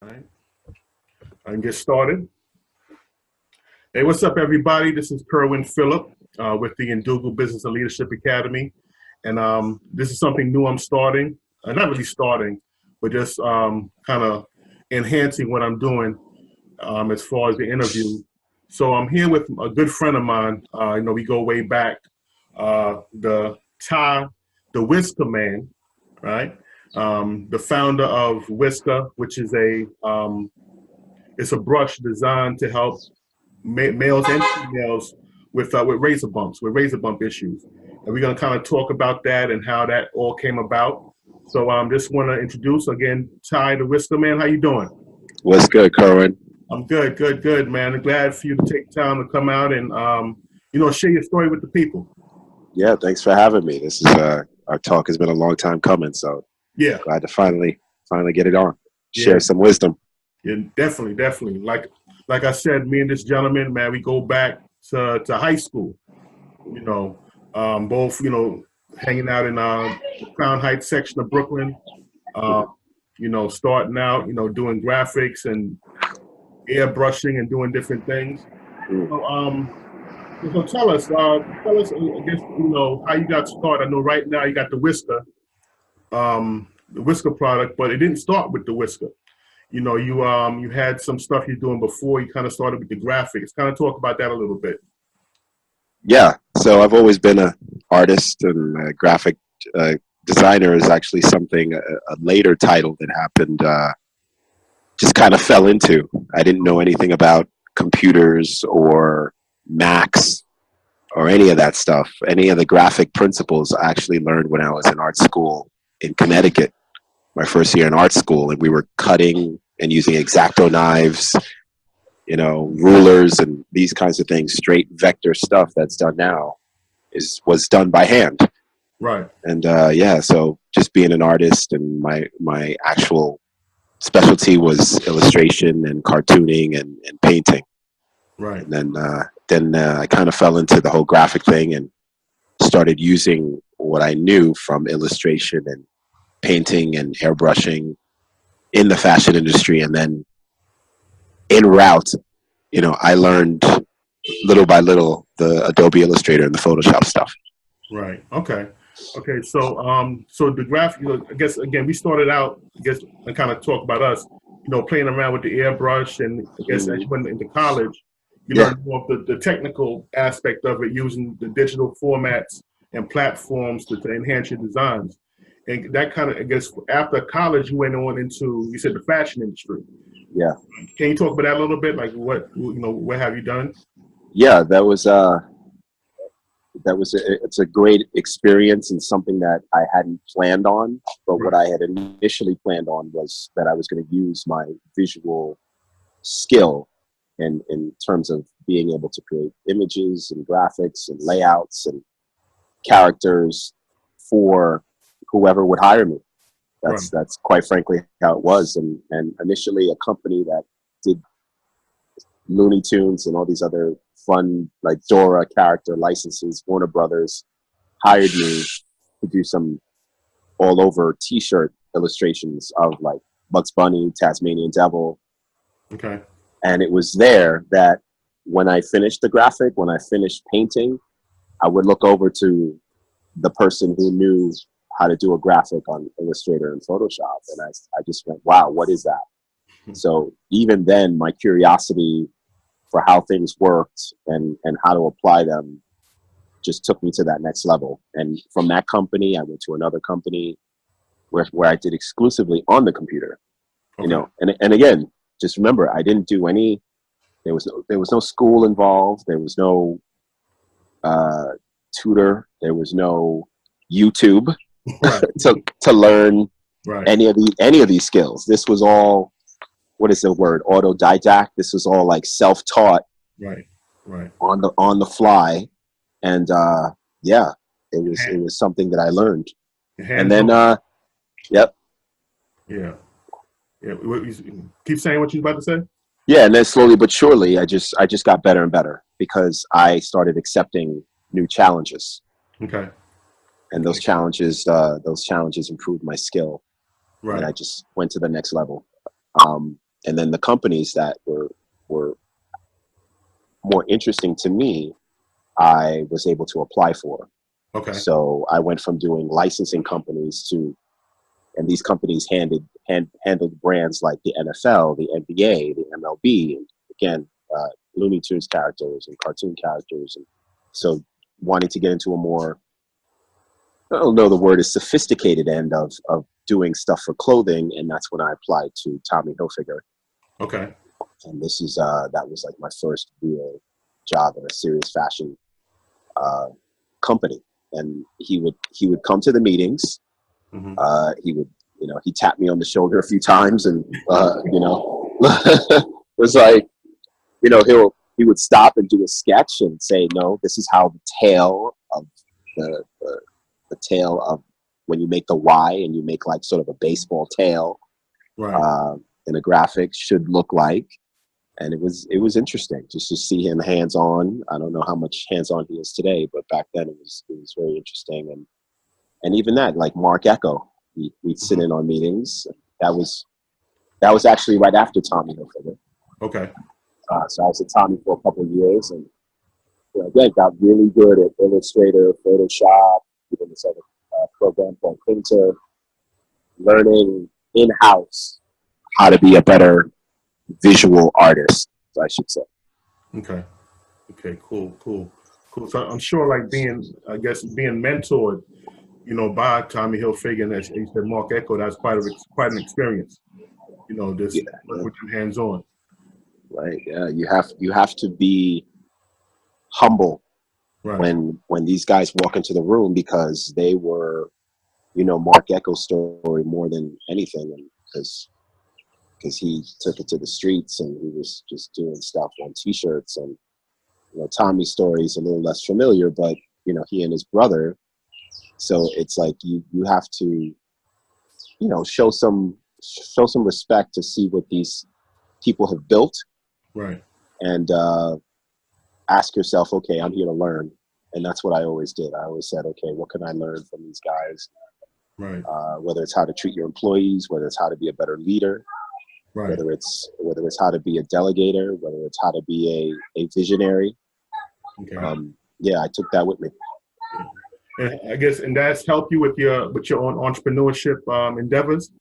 All right, I can get started. Hey, what's up, everybody? This is Kerwin Phillip with the Ndugu Business and Leadership Academy, and this is something new I'm starting. Not really starting, but just kind of enhancing what I'm doing as far as the interview. So I'm here with a good friend of mine. We go way back. The Ty, the Wizker Man, right? The founder of Wizker, which is it's a brush designed to help males and females with razor bump issues, and we're gonna kind of talk about that and how that all came about. So just want to introduce again Ty, the Wizker Man. How you doing? What's good, Kerwin? I'm good, good, good, man. I'm glad for you to take time to come out and share your story with the people. Yeah, thanks for having me. This is our talk has been a long time coming, so Yeah, glad to finally get it on. yeah, Share some wisdom. yeah, definitely, definitely. Like I said, me and this gentleman, man, we go back to high school. You know, both hanging out in the Crown Heights section of Brooklyn. Uh, starting out, doing graphics and airbrushing and doing different things. Mm. So tell us, I guess, how you got started. I know right now you got the Whisker product, but it didn't start with the Whisker. You had some stuff you're doing before you kind of started with the graphics. Kind of talk about that a little bit. Yeah, so I've always been an artist, and a graphic designer is actually something a later title that happened. Just kind of fell into. I didn't know anything about computers or Macs or any of that stuff. Any of the graphic principles I actually learned when I was in art school in Connecticut, my first year in art school, and we were cutting and using X-Acto knives, rulers and these kinds of things. Straight vector stuff that's done now was done by hand. Right. And so just being an artist, and my actual specialty was illustration and cartooning and painting. Right. And then I kind of fell into the whole graphic thing and started using what I knew from illustration and painting and airbrushing in the fashion industry. And then en route, I learned little by little the Adobe Illustrator and the Photoshop stuff. Right. Okay. Okay. So the graphic, I guess again, we started out, I guess, and kind of talk about us, playing around with the airbrush, and I guess as you went into college, you learned more of the technical aspect of it, using the digital formats and platforms to enhance your designs. And that kind of, I guess, after college, you went on into, you said, the fashion industry. Yeah. Can you talk about that a little bit? Like what have you done? Yeah, it's a great experience and something that I hadn't planned on. But what I had initially planned on was that I was going to use my visual skill in terms of being able to create images and graphics and layouts and characters for whoever would hire me. That's quite frankly how it was. And initially a company that did Looney Tunes and all these other fun, like Dora character licenses, Warner Brothers, hired me to do some all over t-shirt illustrations of like Bugs Bunny, Tasmanian Devil. Okay. And it was there that when I finished the graphic, when I finished painting, I would look over to the person who knew how to do a graphic on Illustrator and Photoshop. And I just went, wow, what is that? So even then, my curiosity for how things worked and how to apply them just took me to that next level. And from that company, I went to another company where I did exclusively on the computer. Okay. And again, just remember, I didn't do any. There was no school involved. There was no tutor. There was no YouTube to learn any of these skills. This was all, what is the word? Autodidact. This was all like self-taught. Right. On the fly, and it was something that I learned. And then yep. Yeah. Keep saying what you're about to say. Yeah, and then slowly but surely, I just got better and better because I started accepting new challenges. Okay. And those challenges improved my skill. Right. And I just went to the next level. And then the companies that were more interesting to me, I was able to apply for. Okay. So I went from doing licensing companies to, and these companies handled brands like the NFL, the NBA, the MLB, and again, Looney Tunes characters and cartoon characters. And so wanting to get into a more, I don't know the word is sophisticated end of doing stuff for clothing. And that's when I applied to Tommy Hilfiger. Okay. And this is, that was like my first real job in a serious fashion company. And he would come to the meetings. Mm-hmm. He would, he tapped me on the shoulder a few times and, it was like, he would stop and do a sketch and say, no, this is how the tail of the tail of when you make the Y and you make like sort of a baseball tail, right. In a graphic should look like. And it was interesting just to see him hands-on. I don't know how much hands-on he is today, but back then it was very interesting. And even that, like Marc Ecko, we'd sit in on meetings. That was actually right after Tommy Hilfiger. Okay. So I was at Tommy for a couple of years, and again got really good at Illustrator, Photoshop, even this other program called Painter, learning in-house how to be a better visual artist, I should say. Okay. Okay. Cool. So I'm sure, like being mentored, by Tommy Hilfiger and as you said, Marc Ecko, that's quite an experience. Just work with your hands on. Right. Yeah. You have to be humble, right, when these guys walk into the room, because they were, Marc Ecko's story more than anything, and because he took it to the streets and he was just doing stuff on T-shirts. And Tommy's story is a little less familiar, but he and his brother. So it's like you have to show some respect to see what these people have built, right, and ask yourself, okay, I'm here to learn. And that's what I always did. I always said, okay, what can I learn from these guys? Right. Whether it's how to treat your employees, whether it's how to be a better leader, right, whether it's how to be a delegator, whether it's how to be a visionary. Okay. I took that with me. And I guess, and that's helped you with your own entrepreneurship endeavors.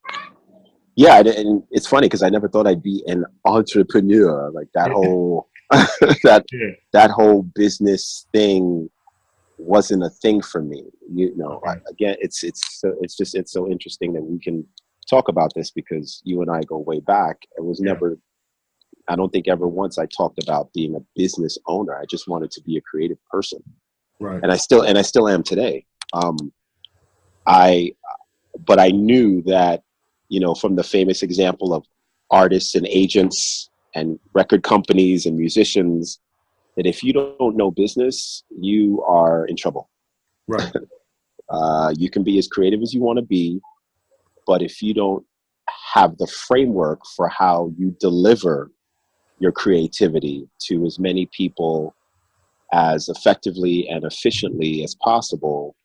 Yeah, and it's funny because I never thought I'd be an entrepreneur. Like that whole that whole business thing wasn't a thing for me. Again, it's so interesting that we can talk about this, because you and I go way back. It was never, I don't think ever once I talked about being a business owner. I just wanted to be a creative person, right? And I still am today. But I knew that, from the famous example of artists and agents and record companies and musicians, that if you don't know business, you are in trouble. Right. You can be as creative as you want to be, but if you don't have the framework for how you deliver your creativity to as many people as effectively and efficiently as possible,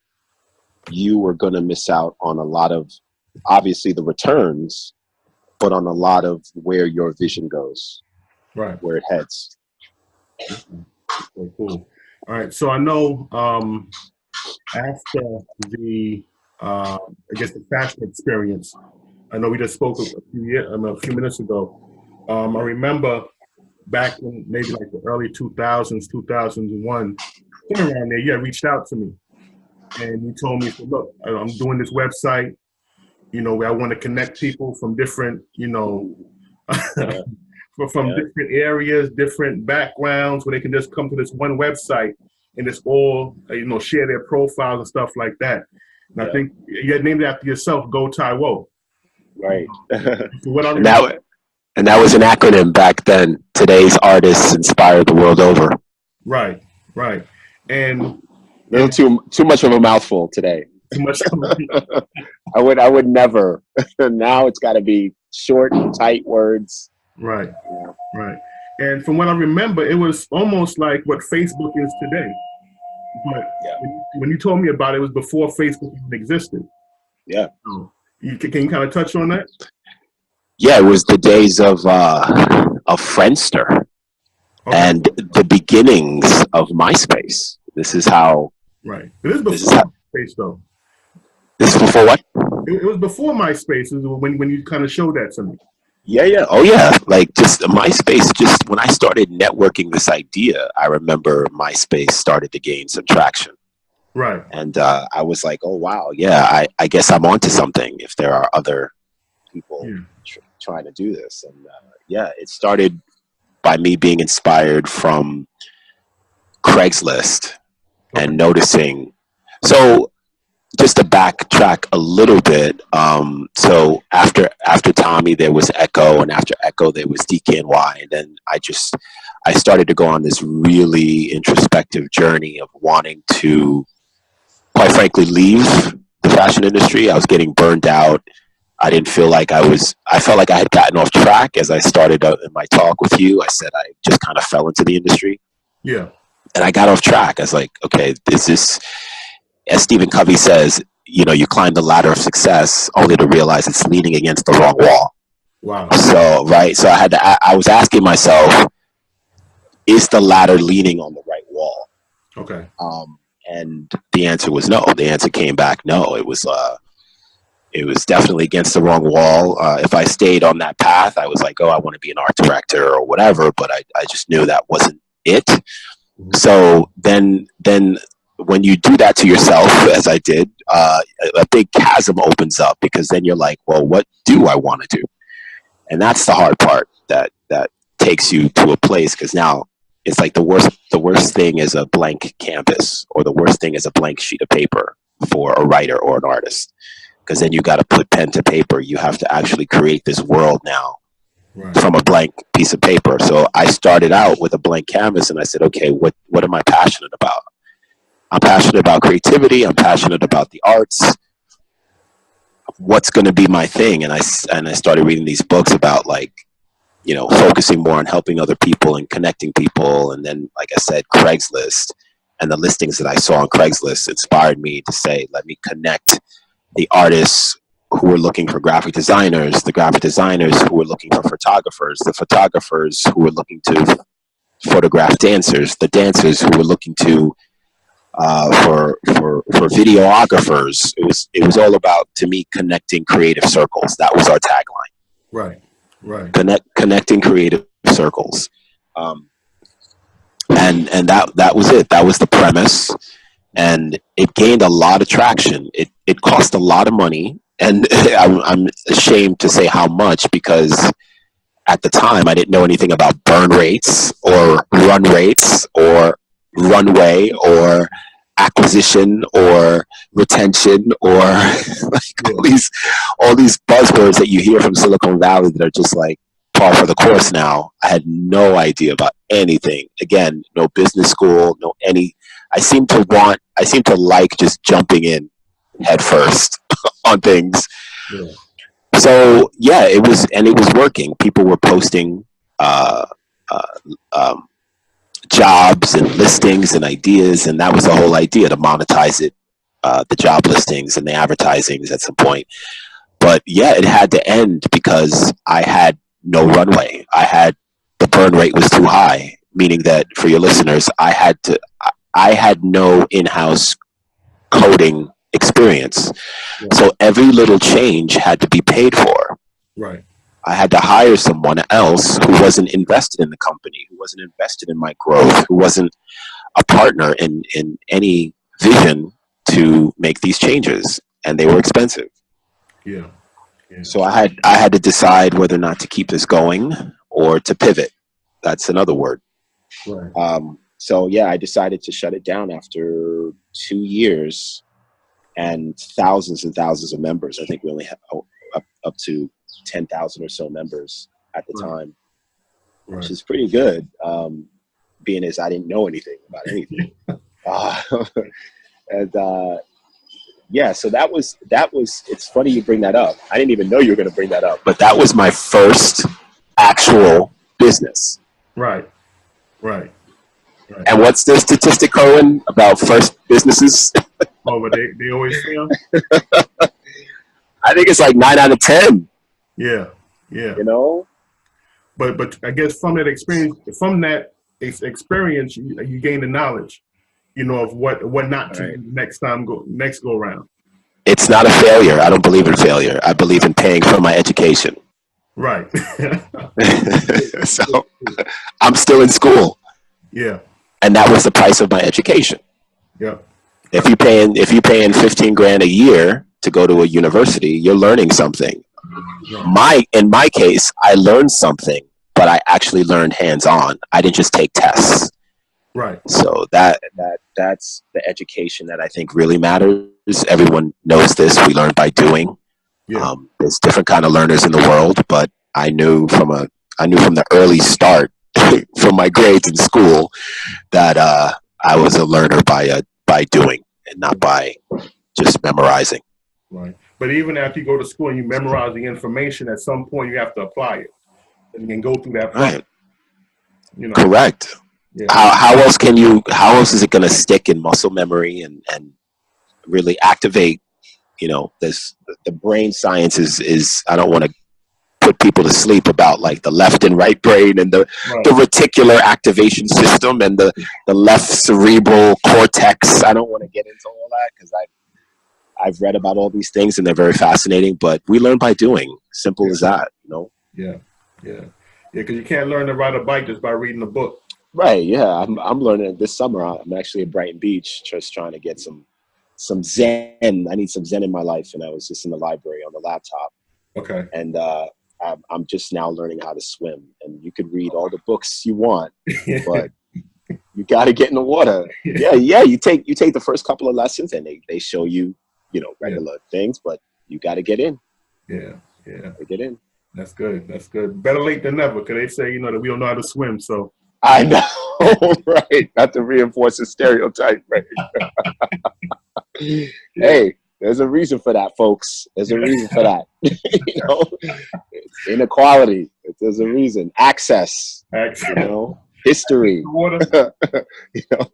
you are going to miss out on a lot of, obviously, the returns, but on a lot of where your vision goes, right, where it heads. Okay, cool. All right. So I know after the, I guess the fashion experience, I know we just spoke a few minutes ago. I remember back in maybe like the early 2000s, 2001, somewhere around there, you had reached out to me and you told me, look, I'm doing this website, where I want to connect people from different, from different areas, different backgrounds, where they can just come to this one website and just all, share their profiles and stuff like that. And I think you had named it after yourself, Go Taiwo. Right. What I remember. And that was an acronym back then. Today's artists inspire the world over. Right. And too much of a mouthful today. Too much. I would never. Now it's got to be short and tight words. Right. Yeah. Right. And from what I remember, it was almost like what Facebook is today. But when you told me about it, it was before Facebook even existed. Yeah. So can you kind of touch on that? Yeah, it was the days of Friendster Okay. and the beginnings of MySpace. This is how. Right. This is This is before how. MySpace, though. This is before what? It was before MySpace when you kind of showed that to me. Yeah, yeah. Oh, yeah. Like just MySpace, just when I started networking this idea, I remember MySpace started to gain some traction. Right. And I was like, oh, wow. Yeah, I guess I'm onto something if there are other people trying to do this. And yeah, it started by me being inspired from Craigslist and noticing. So just to backtrack a little bit, so after Tommy there was Ecko, and after Ecko there was DKNY, and then I started to go on this really introspective journey of wanting to, quite frankly, leave the fashion industry. I was getting burned out. I didn't feel like I felt like I had gotten off track. As I started in my talk with you, I said I just kind of fell into the industry. Yeah. And I got off track. I was like, okay, this is, as Stephen Covey says, you climb the ladder of success only to realize it's leaning against the wrong wall. Wow. So, right. So I was asking myself, is the ladder leaning on the right wall? Okay. And the answer was no. The answer came back no. It was definitely against the wrong wall. If I stayed on that path, I was like, oh, I want to be an art director or whatever. But I just knew that wasn't it. Mm-hmm. So then when you do that to yourself, as I did, a big chasm opens up, because then you're like, well, what do I want to do? And that's the hard part that takes you to a place, because now it's like the worst thing is a blank canvas, or the worst thing is a blank sheet of paper for a writer or an artist, because then you got to put pen to paper. You have to actually create this world now. Right. From a blank piece of paper. So I started out with a blank canvas, and I said, okay, what am I passionate about? I'm passionate about creativity. I'm passionate about the arts. What's going to be my thing? And I started reading these books about, like, focusing more on helping other people and connecting people. And then, like I said, Craigslist and the listings that I saw on Craigslist inspired me to say, let me connect the artists who were looking for graphic designers, the graphic designers who were looking for photographers, the photographers who were looking to photograph dancers, the dancers who were looking to for videographers. It was all about, to me, connecting creative circles. That was our tagline. Right. Connecting creative circles. And that was it. That was the premise, and it gained a lot of traction. It cost a lot of money, and I'm ashamed to say how much, because at the time I didn't know anything about burn rates or run rates or runway or acquisition or retention or all these buzzwords that you hear from Silicon Valley that are just like par for the course now. I had no idea about anything. Again, no business school, I seem to like just jumping in head first on things. Yeah. So yeah, it was working. People were posting jobs and listings and ideas, and that was the whole idea, to monetize it, the job listings and the advertisings at some point. But yeah, it had to end because I had no runway. The burn rate was too high, meaning that, for your listeners, I had no in-house coding experience. Yeah. So every little change had to be paid for. Right. I had to hire someone else who wasn't invested in the company, who wasn't invested in my growth, who wasn't a partner in any vision to make these changes, and they were expensive. Yeah. So I had to decide whether or not to keep this going or to pivot. That's another word. Right. So yeah, I decided to shut it down after 2 years and thousands of members. I think we only have up to 10,000 or so members at the time, which is pretty good, being as I didn't know anything about anything. Yeah, so that was, it's funny you bring that up. I didn't even know you were going to bring that up, but that was my first actual business. Right. And what's the statistic, Cohen, about first businesses? Oh, but they always fail? I think it's like 9 out of 10. Yeah. Yeah. You know. But I guess from that experience, you gain the knowledge, of what not to Right. do next go around. It's not a failure. I don't believe in failure. I believe in paying for my education. Right. So I'm still in school, Yeah. and that was the price of my education. Yeah. If you paying 15 grand a year to go to a university, you're learning something. In my case, I learned something, but I actually learned hands on. I didn't just take tests. Right. So that's the education that I think really matters. Everyone knows this. We learn by doing. Yeah. There's different kind of learners in the world, but I knew from the early start, from my grades in school, that I was a learner by doing and not by just memorizing. Right. But even after you go to school and you memorize the information, at some point you have to apply it and go through that process. Right. Correct. Yeah. How else is it going to stick in muscle memory and really activate, the brain science is I don't want to put people to sleep about like the left and right brain and the reticular activation system and the left cerebral cortex. I don't want to get into all that because I've read about all these things and they're very fascinating, but we learn by doing. Simple as that, Yeah. Because you can't learn to ride a bike just by reading a book. Right. Yeah. I'm learning it this summer. I'm actually at Brighton Beach, just trying to get some Zen. I need some Zen in my life, and I was just in the library on the laptop. Okay. And I'm just now learning how to swim. And you could read all the books you want, but you got to get in the water. Yeah. You take the first couple of lessons, and they show you, regular things, but you got to get in. Yeah. Get in. That's good. Better late than never, because they say, that we don't know how to swim. So I know, right? Not to reinforce a stereotype, right? Hey, there's a reason for that, folks. There's a reason for that. It's inequality. There's a reason. Access. History. Water.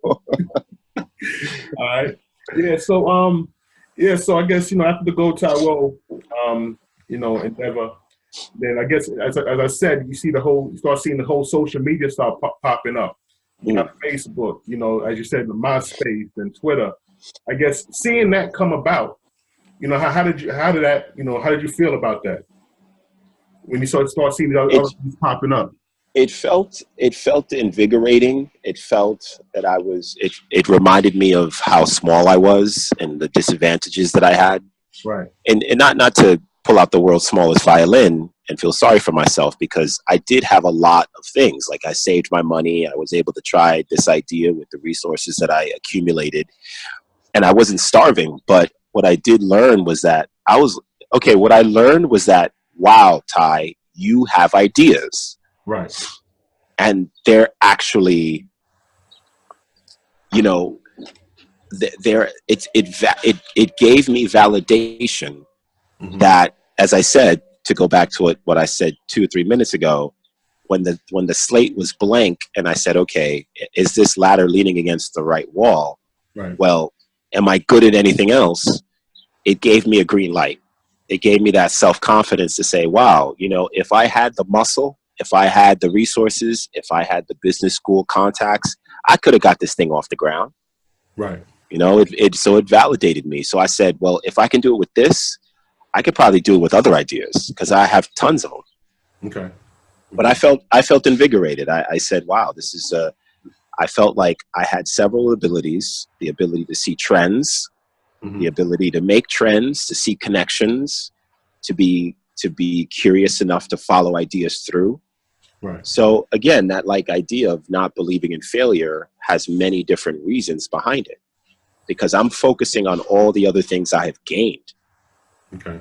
All right. Yeah. So I guess after the Go Tyrell, endeavor. Then I guess, as I said, you start seeing the whole social media start popping up. You have Facebook, as you said, MySpace and Twitter. I guess seeing that come about, how did you feel about that when you start seeing the other things popping up? It felt invigorating. It felt that it reminded me of how small I was and the disadvantages that I had. Right. And not to pull out the world's smallest violin and feel sorry for myself, because I did have a lot of things. Like, I saved my money. I was able to try this idea with the resources that I accumulated, and I wasn't starving. But what I did learn was that wow, Ty, you have ideas. Right. And they're actually, it gave me validation. Mm-hmm. That, as I said, to go back to what I said 2 or 3 minutes ago, when the slate was blank and I said, okay, is this ladder leaning against the right wall? Right. Well, am I good at anything else? It gave me a green light. It gave me that self-confidence to say, wow, if I had the muscle, if I had the resources, if I had the business school contacts, I could have got this thing off the ground. Right. So it validated me. So I said, well, if I can do it with this, I could probably do it with other ideas, because I have tons of them. Okay. But I felt invigorated. I said, wow, I felt like I had several abilities: the ability to see trends, mm-hmm. the ability to make trends, to see connections, to be curious enough to follow ideas through. Right. So again, that idea of not believing in failure has many different reasons behind it, because I'm focusing on all the other things I have gained. Okay.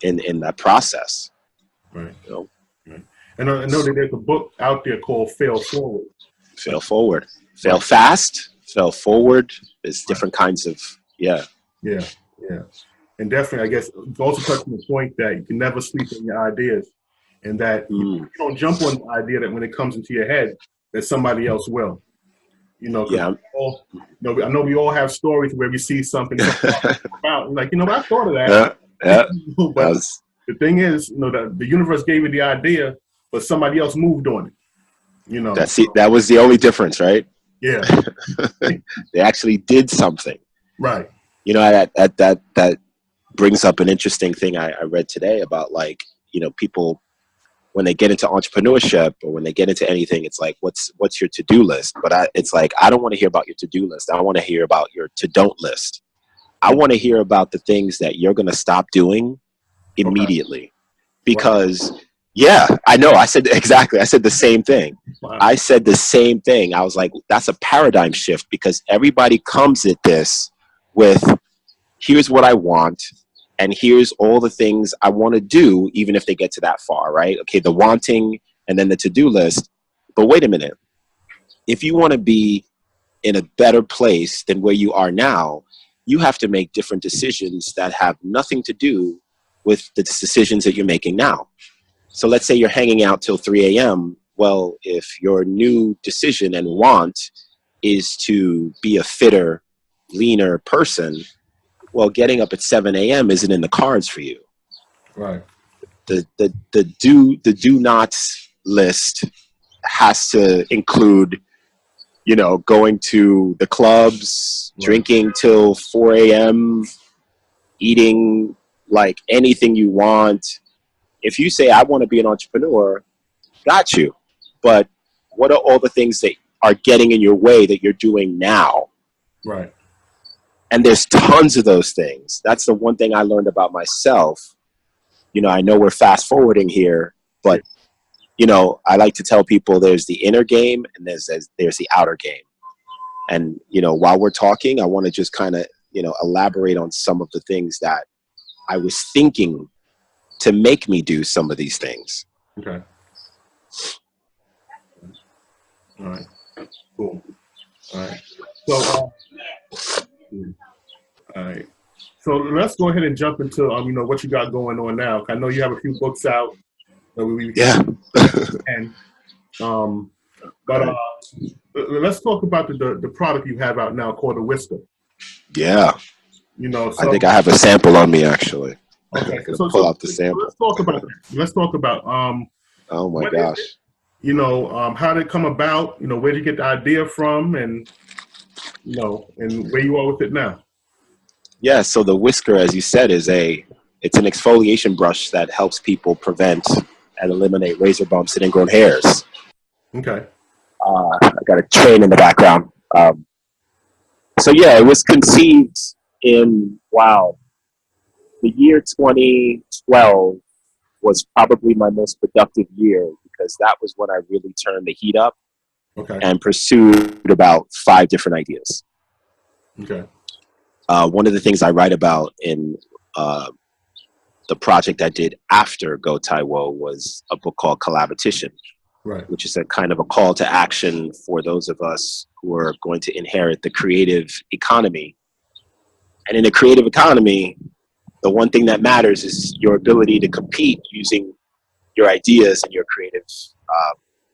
In that process. Right. Right. And I know that there's a book out there called Fail Forward. Fail Forward. Fail fast, fail forward. There's different kinds of, yeah. And definitely, I guess, it's also touching the point that you can never sleep on your ideas, and that you don't jump on the idea that when it comes into your head, that somebody else will. Yeah. I know we all have stories where we see something about, like, I thought of that. Yeah. the thing is, you know, that the universe gave you the idea, but somebody else moved on it. You know, that was the only difference, right? Yeah. They actually did something. Right. You know, that brings up an interesting thing I read today about, like, you know, people when they get into entrepreneurship or when they get into anything, it's like, what's your to-do list? But it's like, I don't want to hear about your to-do list. I want to hear about your to-don't list. I want to hear about the things that you're going to stop doing immediately. Because, yeah, I know. I said the same thing. Wow. I said the same thing. I was like, that's a paradigm shift, because everybody comes at this with, here's what I want, and here's all the things I want to do, even if they get to that far, right? Okay, the wanting and then the to-do list. But wait a minute. If you want to be in a better place than where you are now, you have to make different decisions that have nothing to do with the decisions that you're making now. So let's say you're hanging out till 3 a.m. Well, if your new decision and want is to be a fitter, leaner person, well, getting up at 7 a.m. isn't in the cards for you. Right. The do nots list has to include, you know, going to the clubs, drinking till 4 a.m., eating like anything you want. If you say, I want to be an entrepreneur, got you. But what are all the things that are getting in your way that you're doing now? Right. And there's tons of those things. That's the one thing I learned about myself. You know, I know we're fast forwarding here, but, you know, I like to tell people there's the inner game and there's the outer game. And, you know, while we're talking, I want to just kind of, you know, elaborate on some of the things that I was thinking to make me do some of these things. Okay. All right. Cool. All right. So, all right. So let's go ahead and jump into you know, what you got going on now. I know you have a few books out. But let's talk about the product you have out now called the Wizker. Yeah. You know, so, I think I have a sample on me, actually. Okay. So pull out the sample. Let's talk about that. Let's talk about oh my gosh. You know, how did it come about? You know, where did you get the idea from, and you know, and where you are with it now? Yeah, so the Wizker, as you said, it's an exfoliation brush that helps people prevent and eliminate razor bumps and ingrown hairs. Okay. I got a train in the background. So yeah, it was conceived in, the year 2012 was probably my most productive year, because that was when I really turned the heat up and pursued about 5 different ideas. Okay. One of the things I write about in the project I did after Go Taiwo was a book called Collaboration, which is a kind of a call to action for those of us who are going to inherit the creative economy. And in a creative economy, the one thing that matters is your ability to compete using your ideas and your creative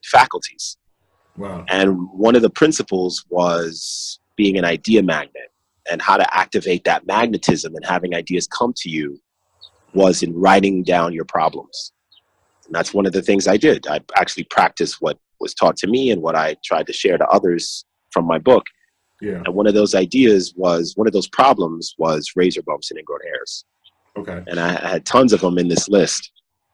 faculties. Wow. And one of the principles was being an idea magnet, and how to activate that magnetism and having ideas come to you was in writing down your problems. And that's one of the things I did. I actually practiced what was taught to me and what I tried to share to others from my book. Yeah. And one of those problems was razor bumps and ingrown hairs. Okay. And I had tons of them in this list.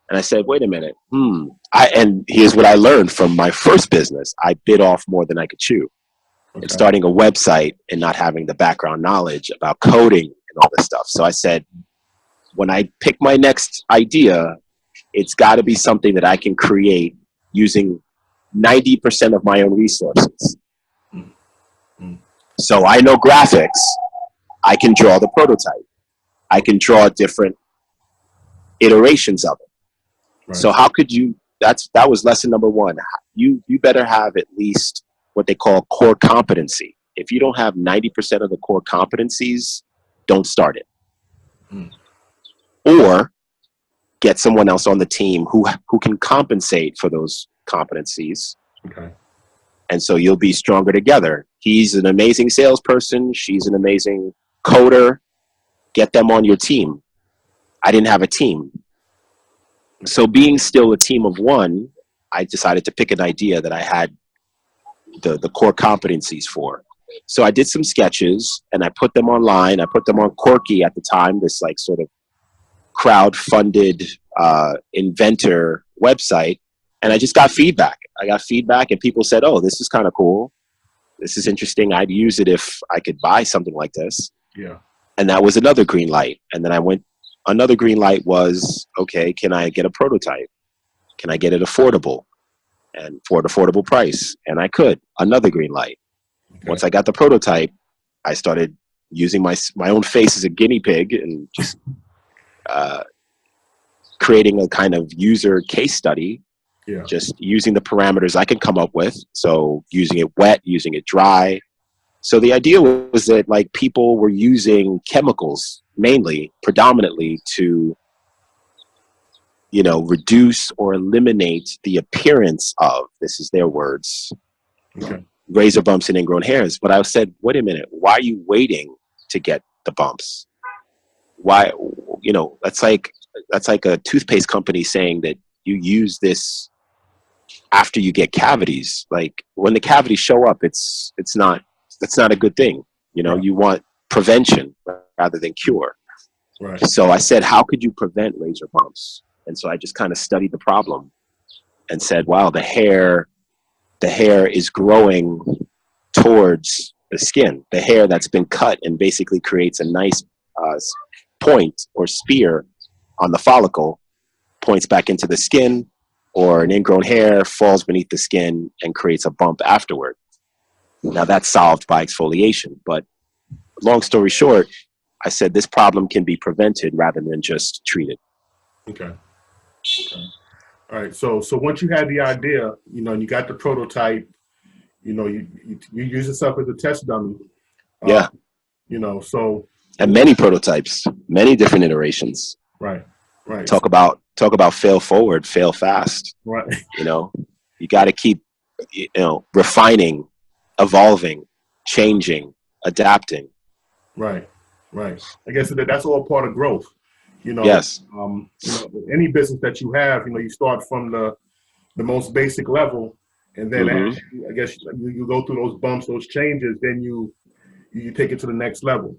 And I said, wait a minute. And here's what I learned from my first business. I bit off more than I could chew. And starting a website and not having the background knowledge about coding and all this stuff. So I said, when I pick my next idea, it's got to be something that I can create using 90% of my own resources. So I know graphics. I can draw the prototype. I can draw different iterations of it. So how could you, that was lesson number 1. You better have at least what they call core competency. If you don't have 90% of the core competencies, don't start it. Or get someone else on the team who can compensate for those competencies. Okay. And so you'll be stronger together. He's an amazing salesperson. She's an amazing coder. Get them on your team. I didn't have a team. So being still a team of one, I decided to pick an idea that I had the core competencies for. So I did some sketches and I put them online. I put them on Quirky at the time, this like sort of crowd-funded inventor website. And I just got feedback. I got feedback and people said, oh, this is kind of cool. This is interesting. I'd use it if I could buy something like this. Yeah. And that was another green light. And then another green light was, okay, can I get a prototype? Can I get it affordable and for an affordable price? And I could. Another green light. Okay. Once I got the prototype, I started using my own face as a guinea pig and just creating a kind of user case study. Yeah. Just using the parameters I can come up with. So using it wet, using it dry. So the idea was that like people were using chemicals mainly, predominantly to, you know, reduce or eliminate the appearance of, this is their words, okay, razor bumps and ingrown hairs. But I said, wait a minute, why are you waiting to get the bumps? Why, you know, that's like a toothpaste company saying that you use this after you get cavities. Like when the cavities show up, that's not a good thing. You know, you want prevention rather than cure. Right. So I said, how could you prevent razor bumps? And so I just kind of studied the problem and said, wow, the hair is growing towards the skin. The hair that's been cut and basically creates a nice point or spear on the follicle points back into the skin, or an ingrown hair falls beneath the skin and creates a bump afterward. Now that's solved by exfoliation, but long story short, I said this problem can be prevented rather than just treated. Okay. All right. So once you had the idea, you know, and you got the prototype, you know, you use yourself as a test dummy. Yeah. You know, so. And many prototypes, many different iterations. Right. Right. Talk about fail forward, fail fast. Right. You know, you got to keep, you know, refining, evolving, changing, adapting. Right. Right. I guess that's all part of growth. You know, yes. You know, any business that you have, you know, you start from the most basic level, and then as I guess you go through those bumps, those changes, then you take it to the next level.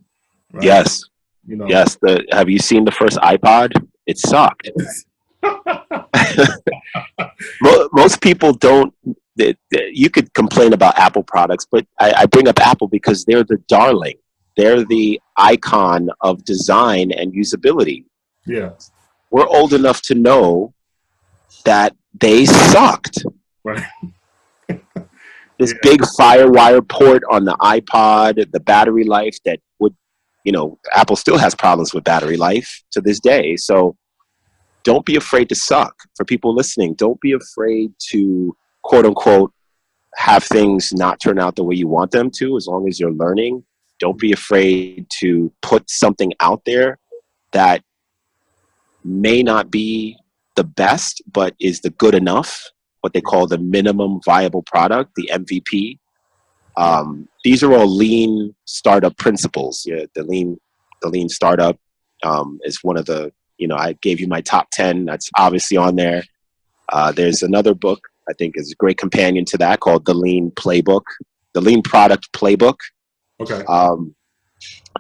Right? Yes. You know. Yes. Have you seen the first iPod? It sucked. Most people don't. You could complain about Apple products, but I bring up Apple because they're the darling. They're the icon of design and usability. Yeah. We're old enough to know that they sucked. Right. This big FireWire port on the iPod, the battery life that would, you know, Apple still has problems with battery life to this day. So don't be afraid to suck. For people listening, don't be afraid to, quote unquote, have things not turn out the way you want them to, as long as you're learning. Don't be afraid to put something out there that may not be the best, but is the good enough, what they call the minimum viable product, the MVP. These are all lean startup principles. Yeah, the lean startup is one of the, you know, I gave you my top 10. That's obviously on there. There's another book I think is a great companion to that called The Lean Playbook, The Lean Product Playbook. Okay.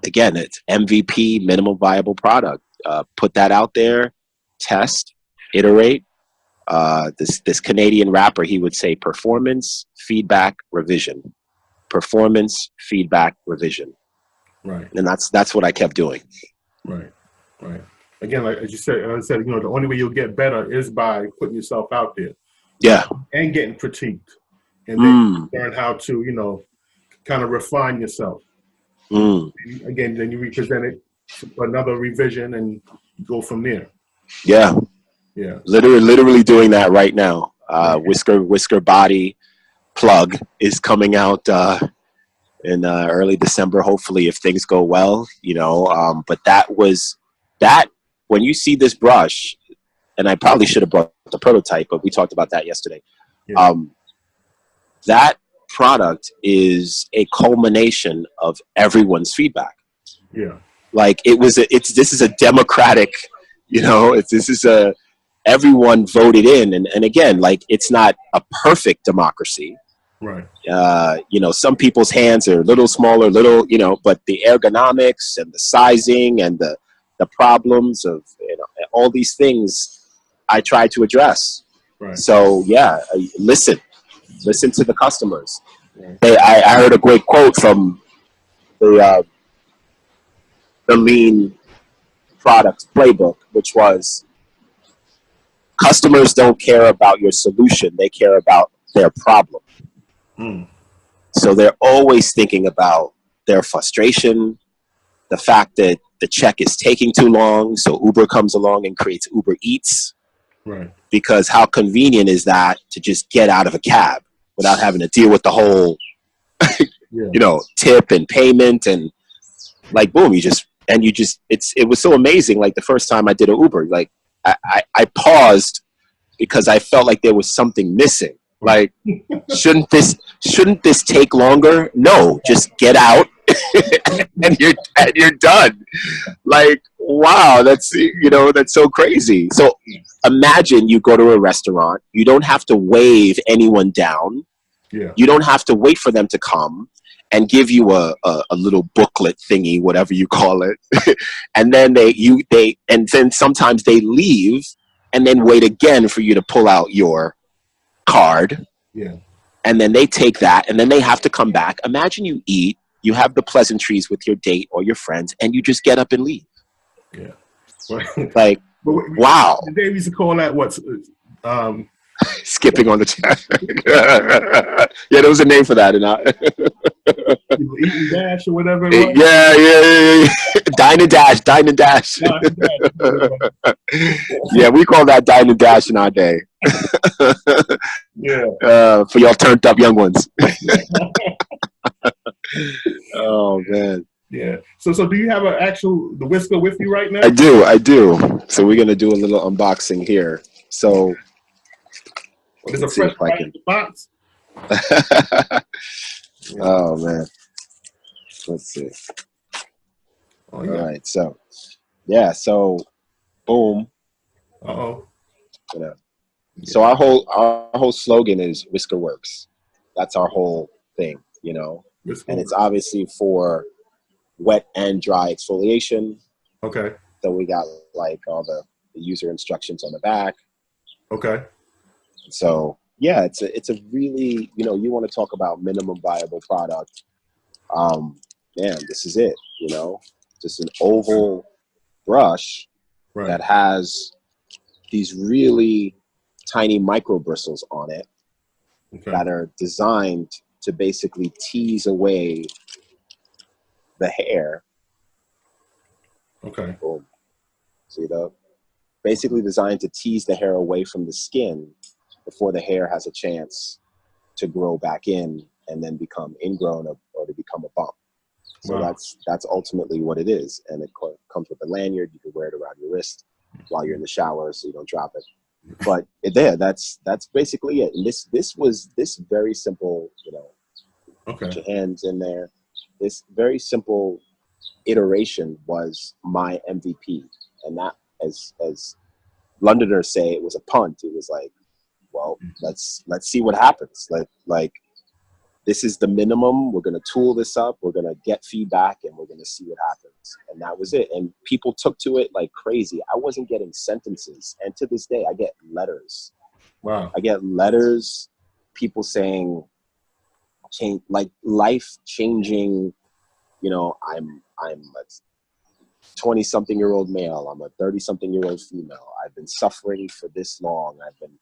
Again, it's MVP, minimum viable product. Put that out there, test, iterate. This Canadian rapper, he would say performance, feedback, revision. Performance, feedback, revision. Right. And that's what I kept doing. Right. Right. Again, like as you said, you know, the only way you'll get better is by putting yourself out there. Yeah. And getting critiqued. And then learn how to, you know, kind of refine yourself. Again, then you represent it for another revision and go from there. Yeah. Yeah. Literally doing that right now. Wizker Body plug is coming out in early December, hopefully, if things go well, you know. But that when you see this brush, and I probably should have brought the prototype, but we talked about that yesterday. Yeah. That product is a culmination of everyone's feedback. Yeah. Like this is a democratic, you know, this is everyone voted in. And again, like, it's not a perfect democracy. Right. You know, some people's hands are a little smaller, you know, but the ergonomics and the sizing and the problems of, you know, all these things I try to address. Right. So yeah, listen to the customers. Right. Hey, I heard a great quote from the lean product playbook, which was, customers don't care about your solution, they care about their problem. Mm. So they're always thinking about their frustration, the fact that the check is taking too long, so Uber comes along and creates Uber Eats. Right. Because how convenient is that to just get out of a cab without having to deal with the whole, you know, tip and payment, and like, boom, it was so amazing. Like, the first time I did an Uber, like, I paused because I felt like there was something missing. Like, shouldn't this take longer? No, just get out and you're done. Like, wow, that's so crazy. So imagine you go to a restaurant, you don't have to wave anyone down. Yeah. You don't have to wait for them to come and give you a little booklet thingy, whatever you call it. And then then sometimes they leave and then wait again for you to pull out your card. Yeah. And then they take that and then they have to come back. Imagine you eat, you have the pleasantries with your date or your friends, and you just get up and leave. Yeah. Like, wow. They used to call that skipping on the chat. Yeah, there was a name for that. Eat and dash or whatever. Yeah. Dine and dash. Yeah, we call that dine and dash in our day. Yeah. For y'all turned up young ones. Oh man. Yeah. So do you have the Wizker with you right now? I do. So we're gonna do a little unboxing here. So there's a fresh box. Oh man. Let's see. Oh, yeah. All right. So yeah. So boom. Uh-oh. Yeah. So our whole slogan is Wizker Works. That's our whole thing, you know. And it's obviously for wet and dry exfoliation. Okay. So we got like all the user instructions on the back. Okay. So yeah, it's a really, you know, you want to talk about minimum viable product. Man, this is it, you know, just an oval brush that has these really tiny micro bristles on it that are designed to basically tease away the hair. Okay. Boom. See that? Basically designed to tease the hair away from the skin before the hair has a chance to grow back in and then become ingrown or to become a bump. So that's ultimately what it is. And it comes with a lanyard. You can wear it around your wrist while you're in the shower so you don't drop it. But that's basically it. And this was very simple, you know, put your hands in there. This very simple iteration was my MVP. And that, as Londoners say, it was a punt. It was like, well, let's see what happens. Like this is the minimum. We're going to tool this up. We're going to get feedback and we're going to see what happens. And that was it. And people took to it like crazy. I wasn't getting sentences. And to this day, I get letters. Wow. I get letters, people saying, like life changing, you know, I'm a 20-something-year-old male. I'm a 30-something-year-old female. I've been suffering for this long. I've been,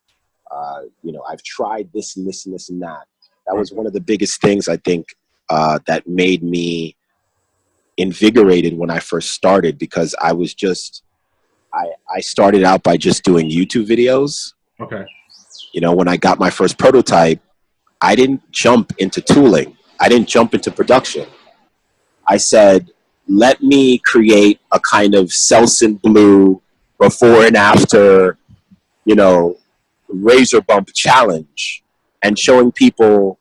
you know, I've tried this and this and this and that. That was one of the biggest things I think that made me invigorated when I first started, because I was just, I started out by just doing YouTube videos. Okay. You know, when I got my first prototype, I didn't jump into tooling. I didn't jump into production. I said, let me create a kind of Selsun Blue before and after, you know, razor bump challenge, and showing people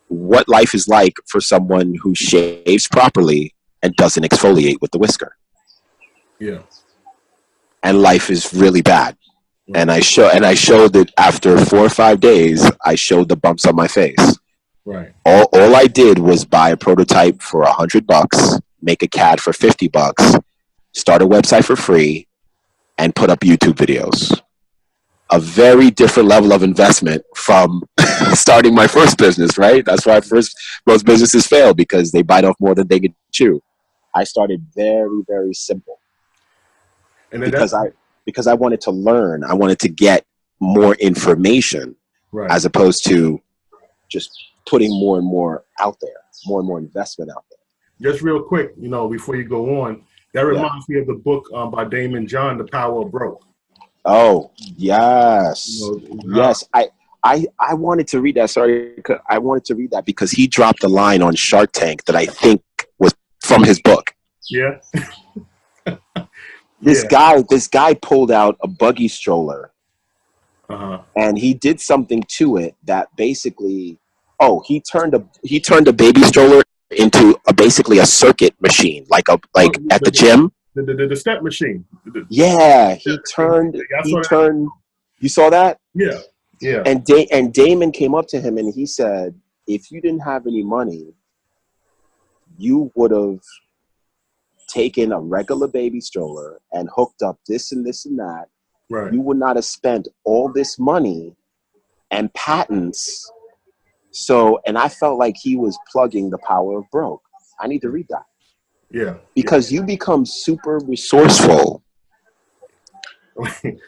what life is like for someone who shaves properly and doesn't exfoliate with the whisker. Yeah. And life is really bad. And I showed it after 4 or 5 days. I showed the bumps on my face. Right. All I did was buy a prototype for $100, make a CAD for $50, start a website for free, and put up YouTube videos. A very different level of investment from starting my first business, right? That's why most businesses fail, because they bite off more than they can chew. I started very, very simple. And because I wanted to learn, I wanted to get more information, right, as opposed to just putting more and more out there, more and more investment out there. Just real quick, before you go on, that reminds me of the book by Damon John, The Power of Broke. Oh, yes. Yes. I wanted to read that. Sorry. I wanted to read that because he dropped a line on Shark Tank that I think was from his book. Yeah. This guy pulled out a buggy stroller, and he did something to it that basically, he turned a baby stroller into basically a circuit machine, like at the gym. The step machine. He turned. You saw that? Yeah. Yeah. And Damon came up to him and he said, "If you didn't have any money, you would have taken a regular baby stroller and hooked up this and this and that. Right. You would not have spent all this money and patents." So, and I felt like he was plugging The Power of Broke. I need to read that. Yeah. Because you become super resourceful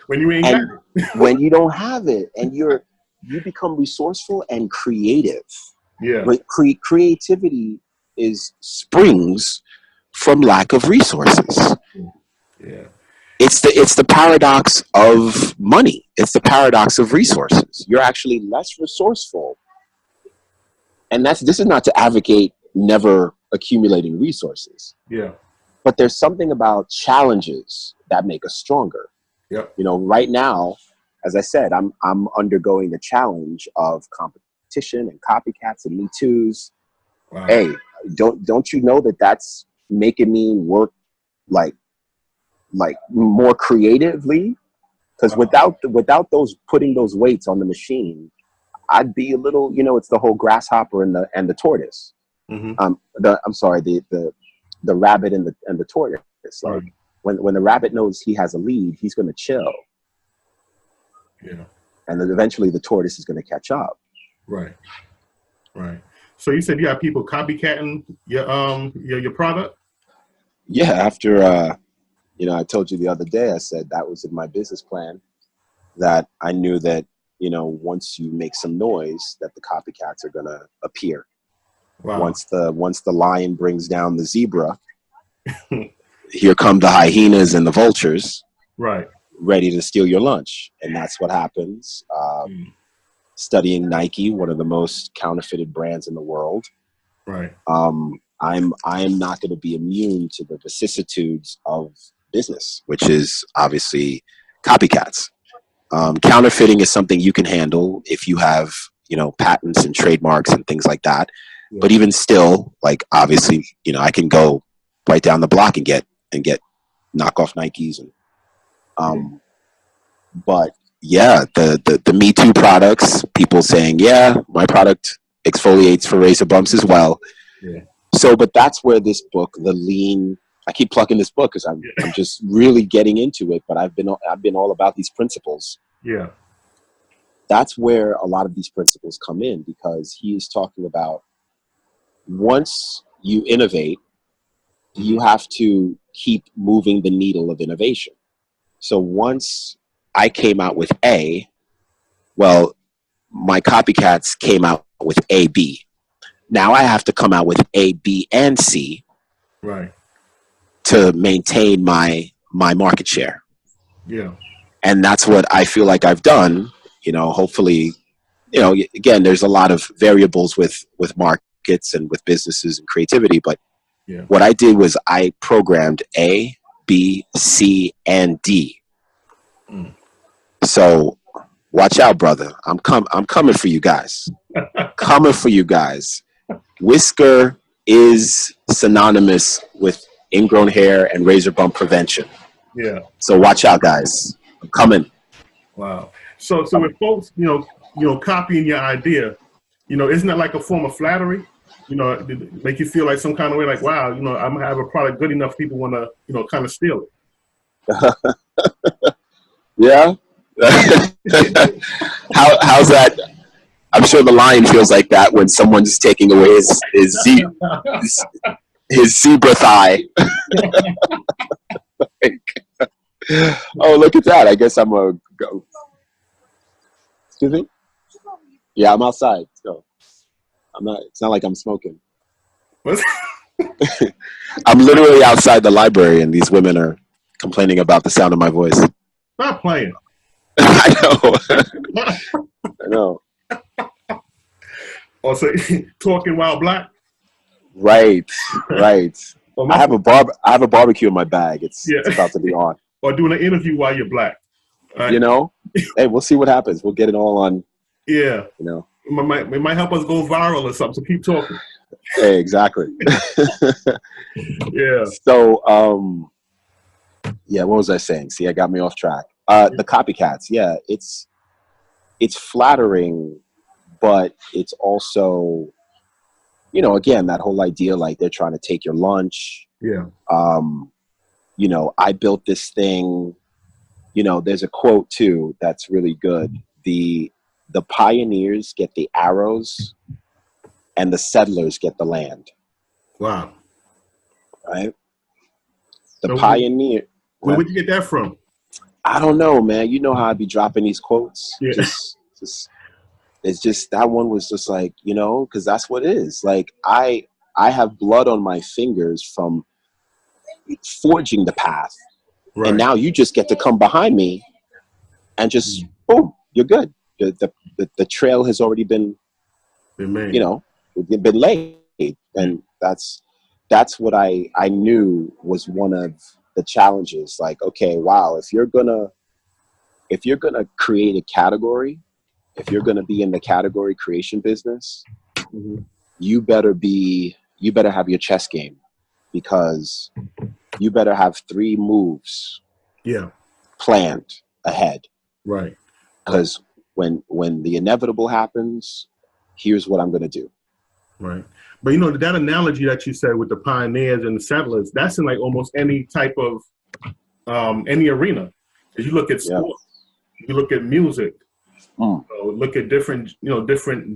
when you ain't got it. When you don't have it, and you become resourceful and creative. Yeah. But creativity springs from lack of resources. Yeah. It's the paradox of money. It's the paradox of resources. You're actually less resourceful. And this is not to advocate never accumulating resources. Yeah. But there's something about challenges that make us stronger. Yep. Right now, as I said, I'm undergoing the challenge of competition and copycats and Me Too's. Wow. Hey, don't you know that's making me work like more creatively? Because without those putting those weights on the machine, I'd be a little, it's the whole grasshopper and the tortoise. Mm-hmm. The rabbit and the tortoise. Like, right. When the rabbit knows he has a lead, he's going to chill. Yeah. And then eventually the tortoise is going to catch up. Right. Right. So you said you have people copycatting your product? Yeah. After I told you the other day, I said that was in my business plan, that I knew that once you make some noise, that the copycats are going to appear. Wow. Once the lion brings down the zebra, here come the hyenas and the vultures, right, ready to steal your lunch. And that's what happens. Studying Nike, one of the most counterfeited brands in the world, right. I am not going to be immune to the vicissitudes of business, which is obviously copycats. Counterfeiting is something you can handle if you have patents and trademarks and things like that. Yeah. But even still, like, obviously, I can go right down the block and get knockoff Nikes and but yeah, the Me Too products, people saying, yeah, my product exfoliates for razor bumps as well. Yeah. So, but that's where this book, the lean, I keep plugging this book because I'm just really getting into it, but I've been all about these principles. Yeah. That's where a lot of these principles come in, because he is talking about once you innovate, you have to keep moving the needle of innovation. So once I came out with A, well, my copycats came out with A, B. Now I have to come out with A, B, and C, right, to maintain my market share. Yeah. And that's what I feel like I've done. Hopefully, again, there's a lot of variables with markets and with businesses and creativity, but yeah, what I did was I programmed A, B, C, and D. So watch out, brother. I'm coming for you guys. Coming for you guys. Wizker is synonymous with ingrown hair and razor bump prevention. Yeah. So watch out, guys. I'm coming. Wow. So with folks, copying your idea, isn't that like a form of flattery? Did it make you feel like some kind of way, like, wow, I'm gonna have a product good enough, people want to, kind of steal Yeah. it. How's that? I'm sure the lion feels like that when someone's taking away his zebra thigh. Oh, look at that! I guess I'm a go. Excuse me. Yeah, I'm outside, so I'm not. It's not like I'm smoking. I'm literally outside the library, and these women are complaining about the sound of my voice. Stop playing. I know. I know. Also, talking while black. Right. Or I have a barbecue in my bag. It's about to be on. Or doing an interview while you're black. Hey, we'll see what happens. We'll get it all on. Yeah. It might help us go viral or something. So keep talking. Hey, exactly. Yeah. So, what was I saying? See, I got me off track. The copycats. Yeah, it's flattering, but it's also, again, that whole idea, like they're trying to take your lunch. Yeah. I built this thing. There's a quote too that's really good. The pioneers get the arrows, and the settlers get the land. Wow. Right. The pioneer. Where would you get that from? I don't know, man. You know how I be dropping these quotes. Yeah. It's just that one was just like, because that's what it is. Like I have blood on my fingers from forging the path, right. And now you just get to come behind me, and just boom, you're good. The trail has already been made. Been laid, and that's what I knew was one of the challenges. Like, okay, wow, if you're gonna create a category, if you're gonna be in the category creation business, mm-hmm. you better have your chess game, because you better have 3 moves planned ahead. Right. Because when the inevitable happens, here's what I'm gonna do. Right. But that analogy that you said with the pioneers and the settlers, that's in like almost any type of any arena. If you look at sports, you look at music, look at different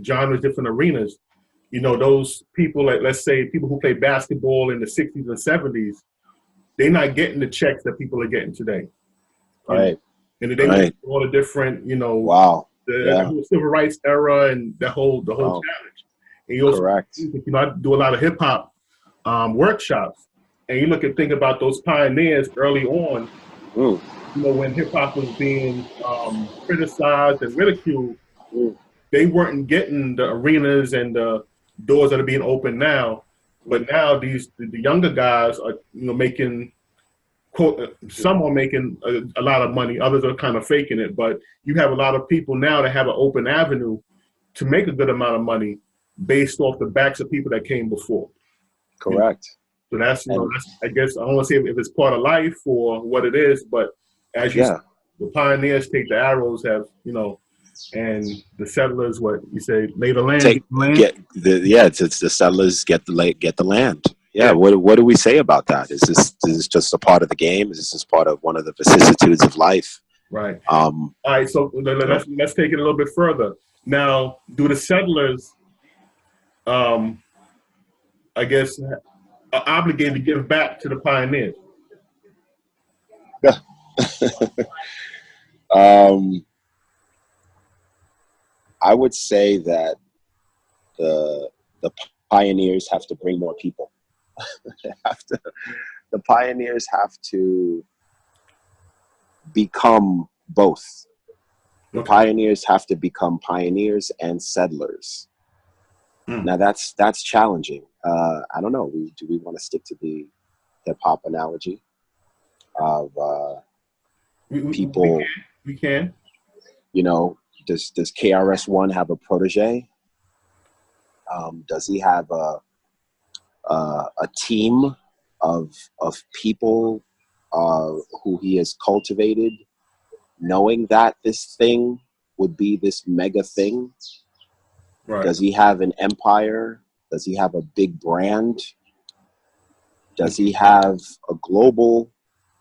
genres, different arenas. Those people, like, let's say people who play basketball in the 60s and 70s, they're not getting the checks that people are getting today. Right. And they went through all the different, wow. The whole civil rights era and the whole challenge. And you also, correct. I do a lot of hip hop workshops, and you think about those pioneers early on. When hip hop was being criticized and ridiculed, they weren't getting the arenas and the doors that are being opened now. But now the younger guys are making, quote, some are making a lot of money, others are kind of faking it. But you have a lot of people now that have an open avenue to make a good amount of money based off the backs of people that came before. Correct. So that's, that's, I guess, I don't want to say if it's part of life or what it is, but as you said, the pioneers take the arrows, have, and the settlers, what you say, lay the land. It's the settlers get the land. Yeah. What do we say about that? Is this just a part of the game? Is this just part of one of the vicissitudes of life? Right. All right. So let's take it a little bit further. Now, do the settlers, I guess, are obligated to give back to the pioneers? I would say that the pioneers have to bring more people. The pioneers have to become both. The pioneers have to become pioneers and settlers. Now that's challenging. I don't know. Do we want to stick to the hip hop analogy of people? We can. Does KRS-One have a protege? Does he have a team of people who he has cultivated knowing that this thing would be this mega thing. Right. Does he have an empire? Does he have a big brand? Does he have a global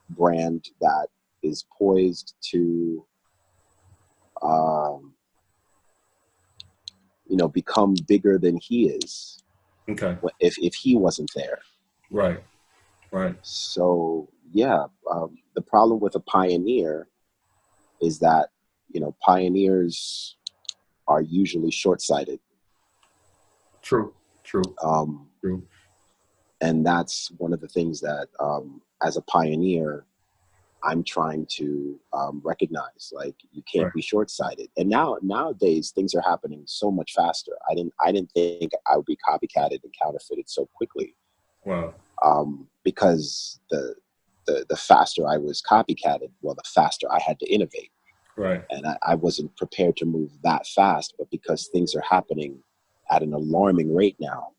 brand that is poised to, become bigger than he is? Okay. If he wasn't there. Right. Right. So yeah, the problem with a pioneer is that, pioneers are usually short-sighted. True. True. True. And that's one of the things that, as a pioneer, I'm trying to recognize. Like, you can't Right. be short-sighted. And nowadays, things are happening so much faster. I didn't think I would be copycatted and counterfeited so quickly. Wow. Because the faster I was copycatted, well, the faster I had to innovate. Right. And I wasn't prepared to move that fast, but because things are happening at an alarming rate now.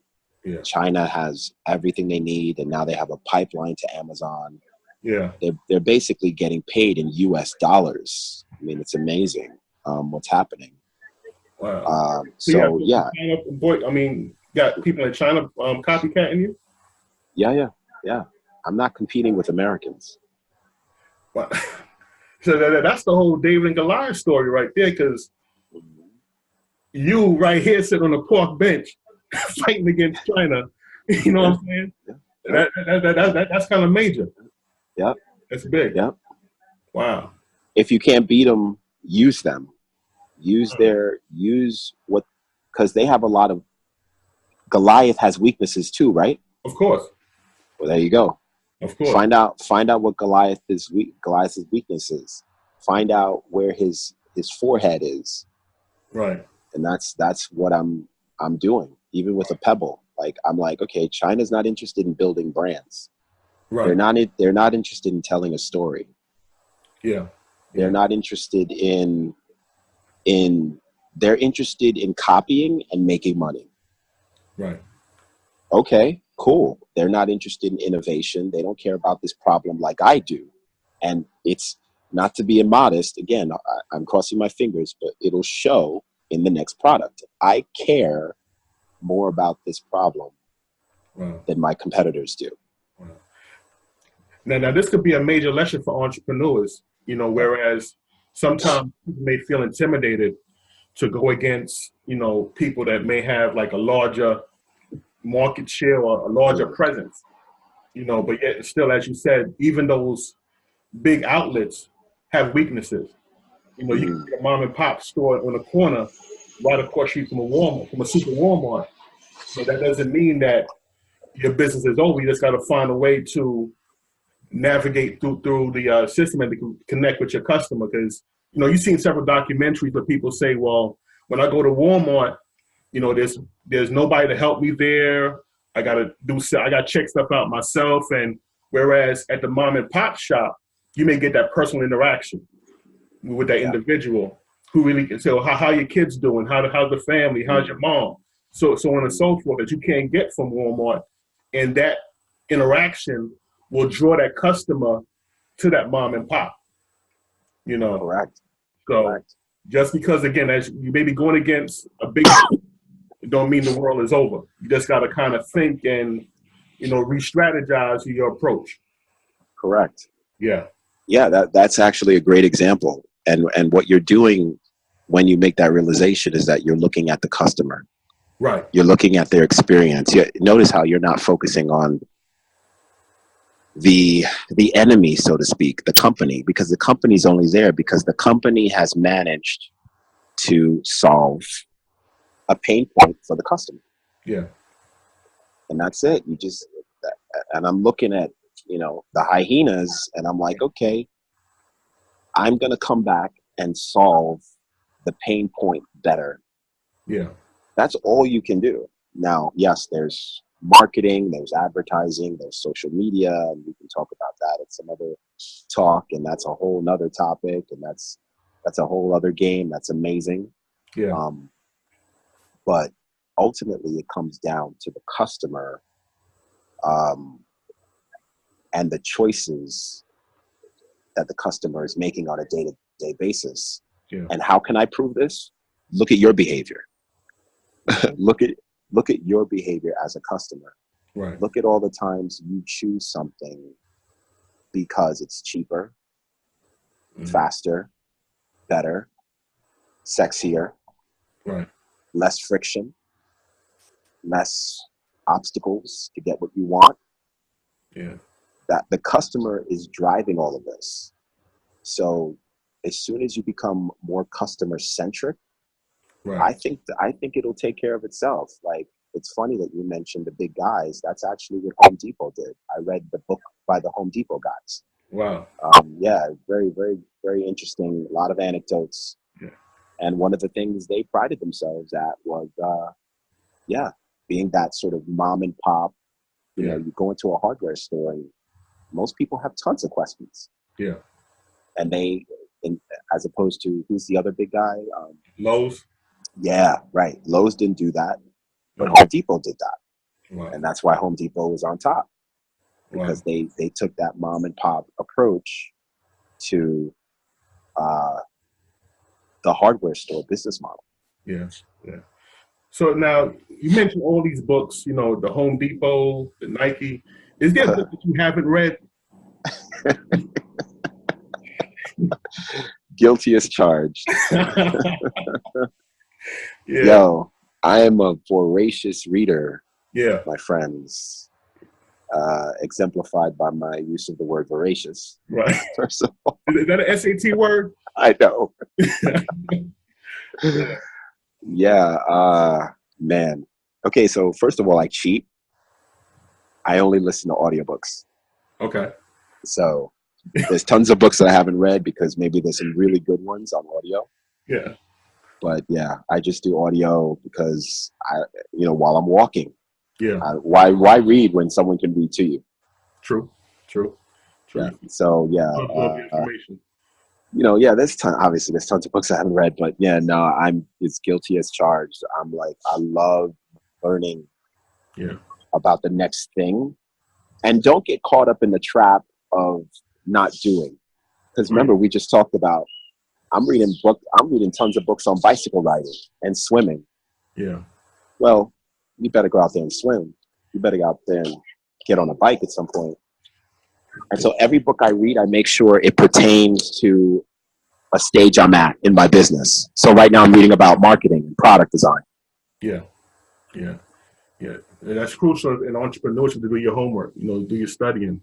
Yeah. China has everything they need, and now they have a pipeline to Amazon. Yeah. They're basically getting paid in US dollars. I mean, it's amazing what's happening. Wow. So yeah. China, boy, I mean, got people in China copycatting you? Yeah. I'm not competing with Americans. Wow. So that's the whole David and Goliath story right there, because you right here sitting on a park bench fighting against China. You know what I'm saying? Yeah. That's kind of major. Yep. That's big. Yep. Wow. If you can't beat them, use them. Use what, because they have a lot of, Goliath has weaknesses too, right? Of course. Well, there you go. Of course. Find out what Goliath's weakness is. Find out where his forehead is. Right. And that's what I'm doing. Even with a pebble, like, I'm like, okay, China's not interested in building brands. Right. They're not interested in telling a story. Yeah. They're not interested in they're interested in copying and making money. Right. Okay, cool. They're not interested in innovation. They don't care about this problem like I do. And it's not to be immodest. Again, I'm crossing my fingers, but it'll show in the next product. I care more about this problem than my competitors do. Wow. Now this could be a major lesson for entrepreneurs, whereas sometimes people may feel intimidated to go against, people that may have like a larger market share or a larger presence, but yet still, as you said, even those big outlets have weaknesses. You can get a mom and pop store on the corner right across the street from a super Walmart. But that doesn't mean that your business is over. You just got to find a way to navigate through the system and to connect with your customer. Because, you've seen several documentaries where people say, well, when I go to Walmart, there's nobody to help me there. I got to check stuff out myself. And whereas at the mom and pop shop, you may get that personal interaction with that individual who really can say, well, how your kids doing? How's the family? How's your mom? So on and so forth, that you can't get from Walmart. And that interaction will draw that customer to that mom and pop. Correct. So Correct. just because, again, as you may be going against a big, it don't mean the world is over. You just got to kind of think and, re-strategize your approach. Correct. Yeah. Yeah, that's actually a great example. And what you're doing when you make that realization is that you're looking at the customer. Right. You're looking at their experience. Notice how you're not focusing on the enemy, so to speak, the company, because the company's only there because the company has managed to solve a pain point for the customer. Yeah. And that's it. And I'm looking at, the hyenas, and I'm like, okay, I'm going to come back and solve the pain point better. Yeah. That's all you can do. Now, yes, there's marketing, there's advertising, there's social media, and we can talk about that at some other talk, and that's a whole nother topic, and that's a whole other game. That's amazing. Yeah. But ultimately, it comes down to the customer and the choices that the customer is making on a day basis. Yeah. And how can I prove this? Look at your behavior. look at your behavior as a customer. Right. Look at all the times you choose something because it's cheaper, faster, better, sexier, right, less friction, less obstacles to get what you want. Yeah. That the customer is driving all of this. So as soon as you become more customer centric, Right. I think it'll take care of itself. Like, it's funny that you mentioned the big guys. That's actually what Home Depot did. I read the book by the Home Depot guys. Wow. Yeah, very, very, very interesting. A lot of anecdotes. Yeah. And one of the things they prided themselves at was, being that sort of mom and pop. You know, you go into a hardware store and most people have tons of questions. Yeah. And as opposed to, who's the other big guy? Lowe's. Yeah, right. Lowe's didn't do that, but No. Home Depot did that. Wow. And that's why Home Depot was on top, because they took that mom and pop approach to the hardware store business model. Yeah. Yeah. So now you mentioned all these books, you know, the Home Depot, the Nike. Is there a book that you haven't read? Guilty as charged. Yeah. Yo, I am a voracious reader, Yeah. my friends, exemplified by my use of the word voracious. Right. First of all, Is that an SAT word? I know. Yeah, man. Okay, so first of all, I cheat. I only listen to audiobooks. Okay. So there's tons of books that I haven't read because maybe there's some really good ones on audio. Yeah. But yeah, I just do audio because while I'm walking. Yeah. Why read when someone can read to you? True. Yeah. So yeah. Information. There's tons of books I haven't read, but yeah, no, I'm as guilty as charged. I'm like, I love learning about the next thing, and don't get caught up in the trap of not doing. Because remember, we just talked about, I'm reading tons of books on bicycle riding and swimming. Yeah. Well, you better go out there and swim. You better go out there and get on a bike at some point. And so every book I read, I make sure it pertains to a stage I'm at in my business. So right now I'm reading about marketing and product design. Yeah. And that's crucial in entrepreneurship, to do your homework, do your studying.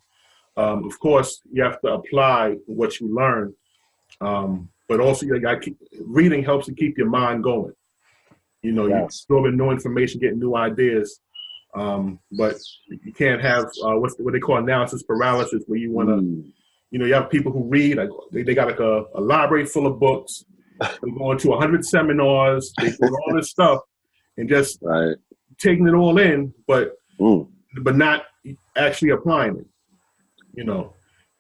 Of course, you have to apply what you learn. But also, reading helps to keep your mind going. You're absorbing new information, getting new ideas. But you can't have what they call analysis paralysis, where you want to, you have people who read, like, they got like a library full of books. They're going to 100 seminars. They do all this stuff and just taking it all in, but not actually applying it.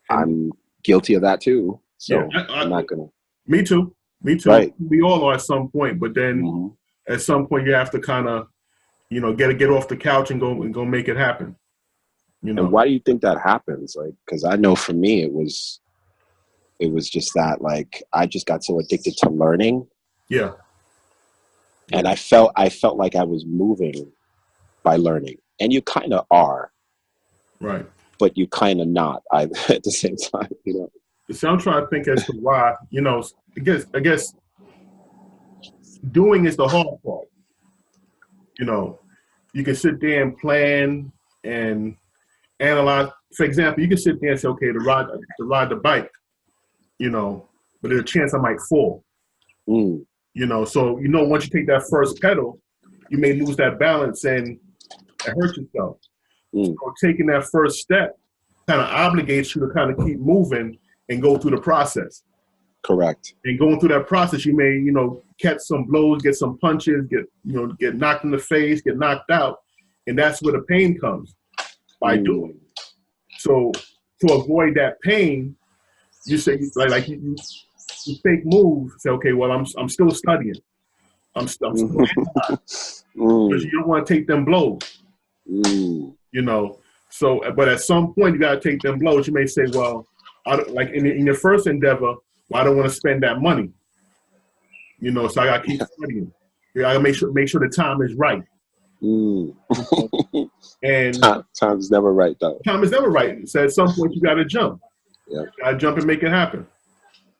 I'm guilty of that too. So yeah, I'm not gonna. Me too. Right. We all are at some point, but then at some point you have to kind of, get off the couch and go make it happen. And why do you think that happens? Like, because I know for me it was just that, like, I just got so addicted to learning. Yeah. And I felt like I was moving by learning, and you kind of are, right? But you kind of not at the same time, So I'm trying to think as to why. I guess doing is the hard part. You can sit there and plan and analyze. For example, you can sit there and say, okay, to ride the bike, but there's a chance I might fall. So once you take that first pedal, you may lose that balance and hurt yourself. So taking that first step kind of obligates you to kind of keep moving and go through the process. Correct. And going through that process, you may, catch some blows, get some punches, get knocked in the face, get knocked out. And that's where the pain comes by doing. So to avoid that pain, you say, like you fake moves, say, okay, well, I'm still studying. I'm still because you don't want to take them blows. So, but at some point you got to take them blows. You may say, well, like in your first endeavor, Well, I don't want to spend that money. You know, so I gotta keep studying. I gotta make sure the time is right. Mm. You know? And Time's never right though. time is never right. So at some point you gotta jump. Yeah. You gotta jump and make it happen.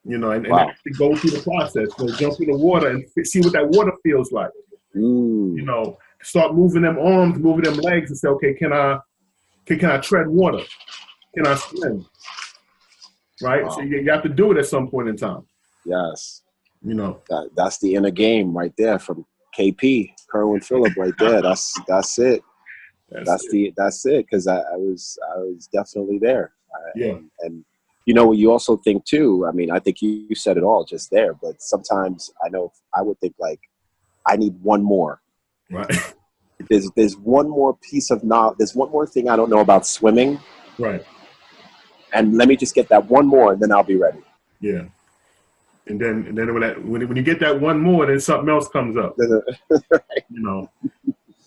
You know, and Wow. actually go through the process. You know, jump in the water and see what that water feels like. Mm. You know, start moving them arms, moving them legs, and say, okay, can I tread water? Can I swim? Right. Wow. So you have to do it at some point in time. Yes. You know, That's the inner game right there from KP, Kerwin Phillip right there. That's it. That's it. Because I was definitely there. Yeah. And you know, you also think too. I mean, I think you said it all just there. But sometimes I know I would think like, I need one more. Right. There's one more piece of knowledge. There's one more thing I don't know about swimming. Right. And let me just get that one more, and then I'll be ready. Yeah. And then when you get that one more, then something else comes up. Right. You know,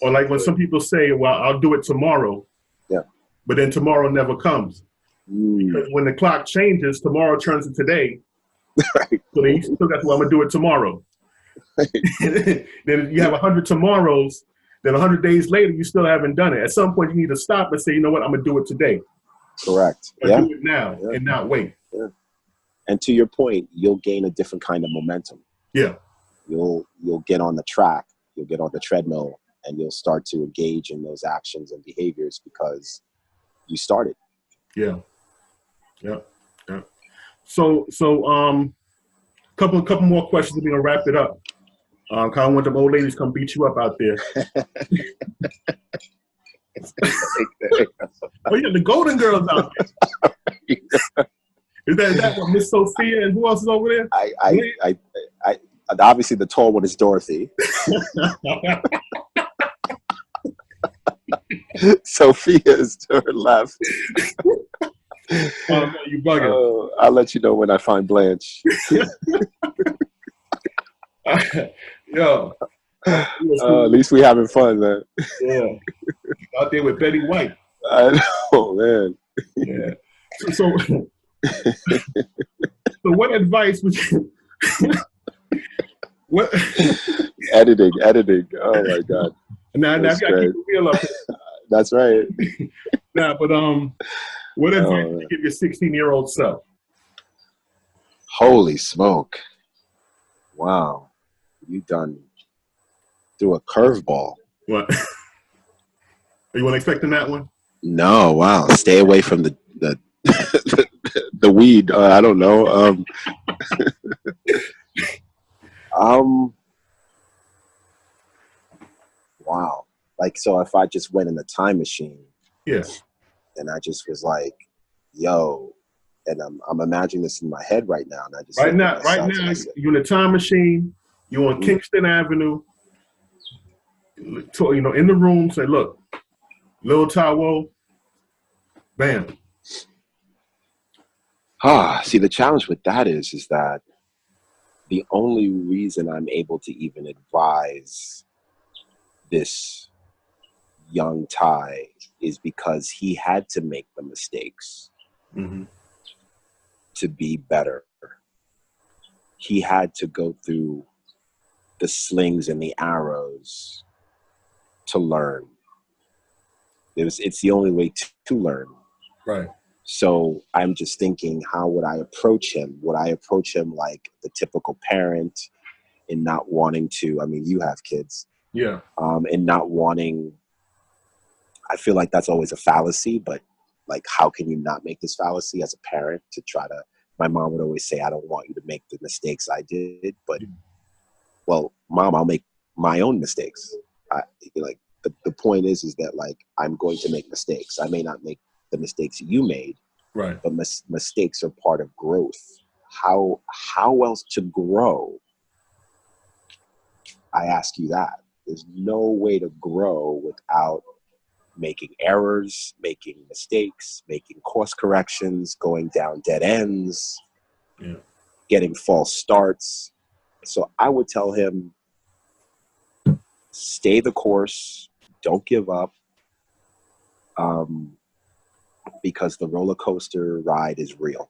or like when some people say, "Well, I'll do it tomorrow." Yeah. But then tomorrow never comes. Because when the clock changes, tomorrow turns to today. Right. So then you still got to, well, I'm gonna do it tomorrow. Then you have 100 tomorrows. Then 100 days later, you still haven't done it. At some point, you need to stop and say, you know what, I'm gonna do it today. Correct. Do it now and not wait. Yeah. And to your point, you'll gain a different kind of momentum. Yeah. You'll get on the track, you'll get on the treadmill, and you'll start to engage in those actions and behaviors because you started. Yeah. Yeah. Yeah. So couple more questions and we're gonna wrap it up. Cause I want them old ladies come beat you up out there. Oh yeah, the Golden Girls out there. Is that what Miss Sophia and who else is over there? I obviously the tall one is Dorothy. Sophia is to her left. Oh, no, you bugging. I'll let you know when I find Blanche. Yo. At least we having fun, man. Yeah. Out there with Betty White. I know, man. Yeah. So what advice would you what editing. Oh my God. Now you gotta keep it real up here. That's right. Nah, but what advice would you give your 16-year-old self? Holy smoke. Wow. You done threw a curveball. What? Are you expecting that one? No, wow. Stay away from the the weed. I don't know. Wow. Like, so if I just went in a time machine, yeah, and I just was like, yo, and I'm imagining this in my head right now, and I just right now you're in a time machine. You're on Kingston Avenue. You know, in the room. Say, look, Lil Tawo, bam. See, the challenge with that is that the only reason I'm able to even advise this young Ty is because he had to make the mistakes to be better. He had to go through the slings and the arrows to learn. It's the only way to learn. Right. So I'm just thinking, how would I approach him? Would I approach him like the typical parent in not wanting to, I mean, you have kids. Yeah. And not wanting, I feel like that's always a fallacy, but like, how can you not make this fallacy as a parent to try to, my mom would always say, I don't want you to make the mistakes I did, but well, Mom, I'll make my own mistakes. The point is that like, I'm going to make mistakes. I may not make the mistakes you made, right? But mistakes are part of growth. How else to grow? I ask you that. There's no way to grow without making errors, making mistakes, making course corrections, going down dead ends, getting false starts. So I would tell him, stay the course, don't give up, because the roller coaster ride is real.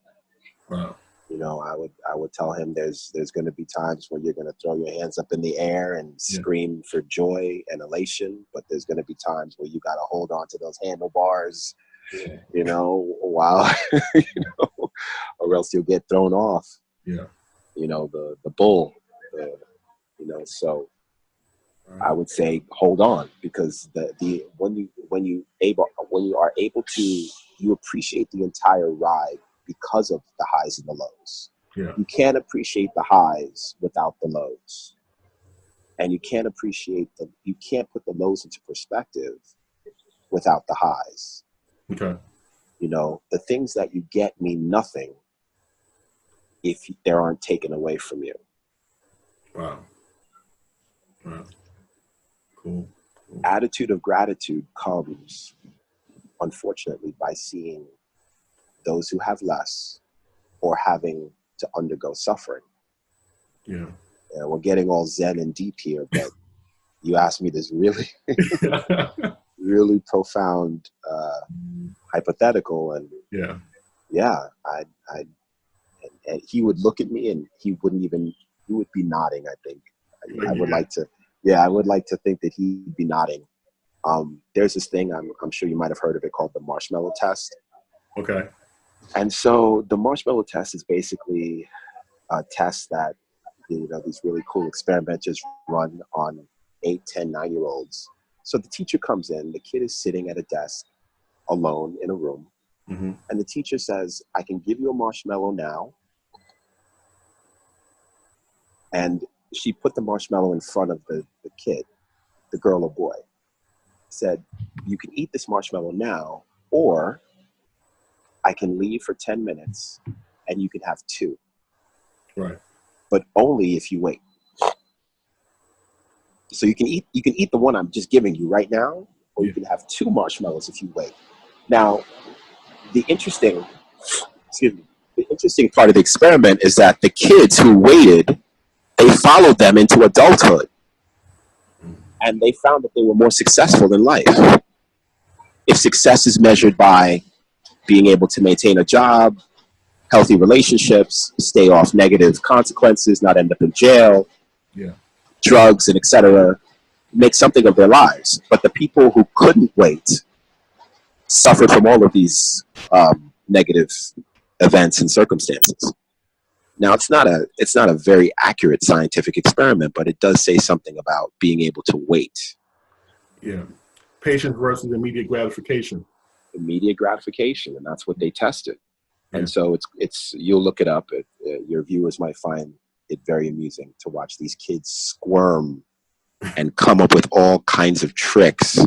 Wow. You know, I would tell him there's going to be times when you're going to throw your hands up in the air and scream for joy and elation, but there's going to be times where you got to hold on to those handlebars, you know, while you know, or else you'll get thrown off. Yeah, you know, the bull, you know. So I would say hold on, because when you are able to, you appreciate the entire ride because of the highs and the lows. Yeah. You can't appreciate the highs without the lows. And you can't put the lows into perspective without the highs. Okay. You know, the things that you get mean nothing if they aren't taken away from you. Wow. Wow. Cool. Attitude of gratitude comes, unfortunately, by seeing those who have less or having to undergo suffering. Yeah. We're getting all zen and deep here, but you asked me this really, really profound hypothetical, and and he would look at me and he would be nodding. I think I would like to think that he'd be nodding. There's this thing I'm sure you might have heard of it called the marshmallow test. Okay. And so the marshmallow test is basically a test that, you know, these really cool experimenters run on 8, 10, 9-year-olds. So the teacher comes in, the kid is sitting at a desk alone in a room, and the teacher says, I can give you a marshmallow now. And she put the marshmallow in front of the kid, the girl or boy, said, you can eat this marshmallow now, or I can leave for 10 minutes and you can have 2. Right. But only if you wait. So you can eat the one I'm just giving you right now, or you can have 2 marshmallows if you wait. Now, the interesting part of the experiment is that the kids who waited, they followed them into adulthood. And they found that they were more successful in life. If success is measured by being able to maintain a job, healthy relationships, stay off negative consequences, not end up in jail, drugs, and etc., make something of their lives. But the people who couldn't wait suffered from all of these negative events and circumstances. Now, it's not a very accurate scientific experiment, but it does say something about being able to wait. Yeah. Patience versus immediate gratification. Immediate gratification, and that's what they tested. And so it's you'll look it up. Your viewers might find it very amusing to watch these kids squirm and come up with all kinds of tricks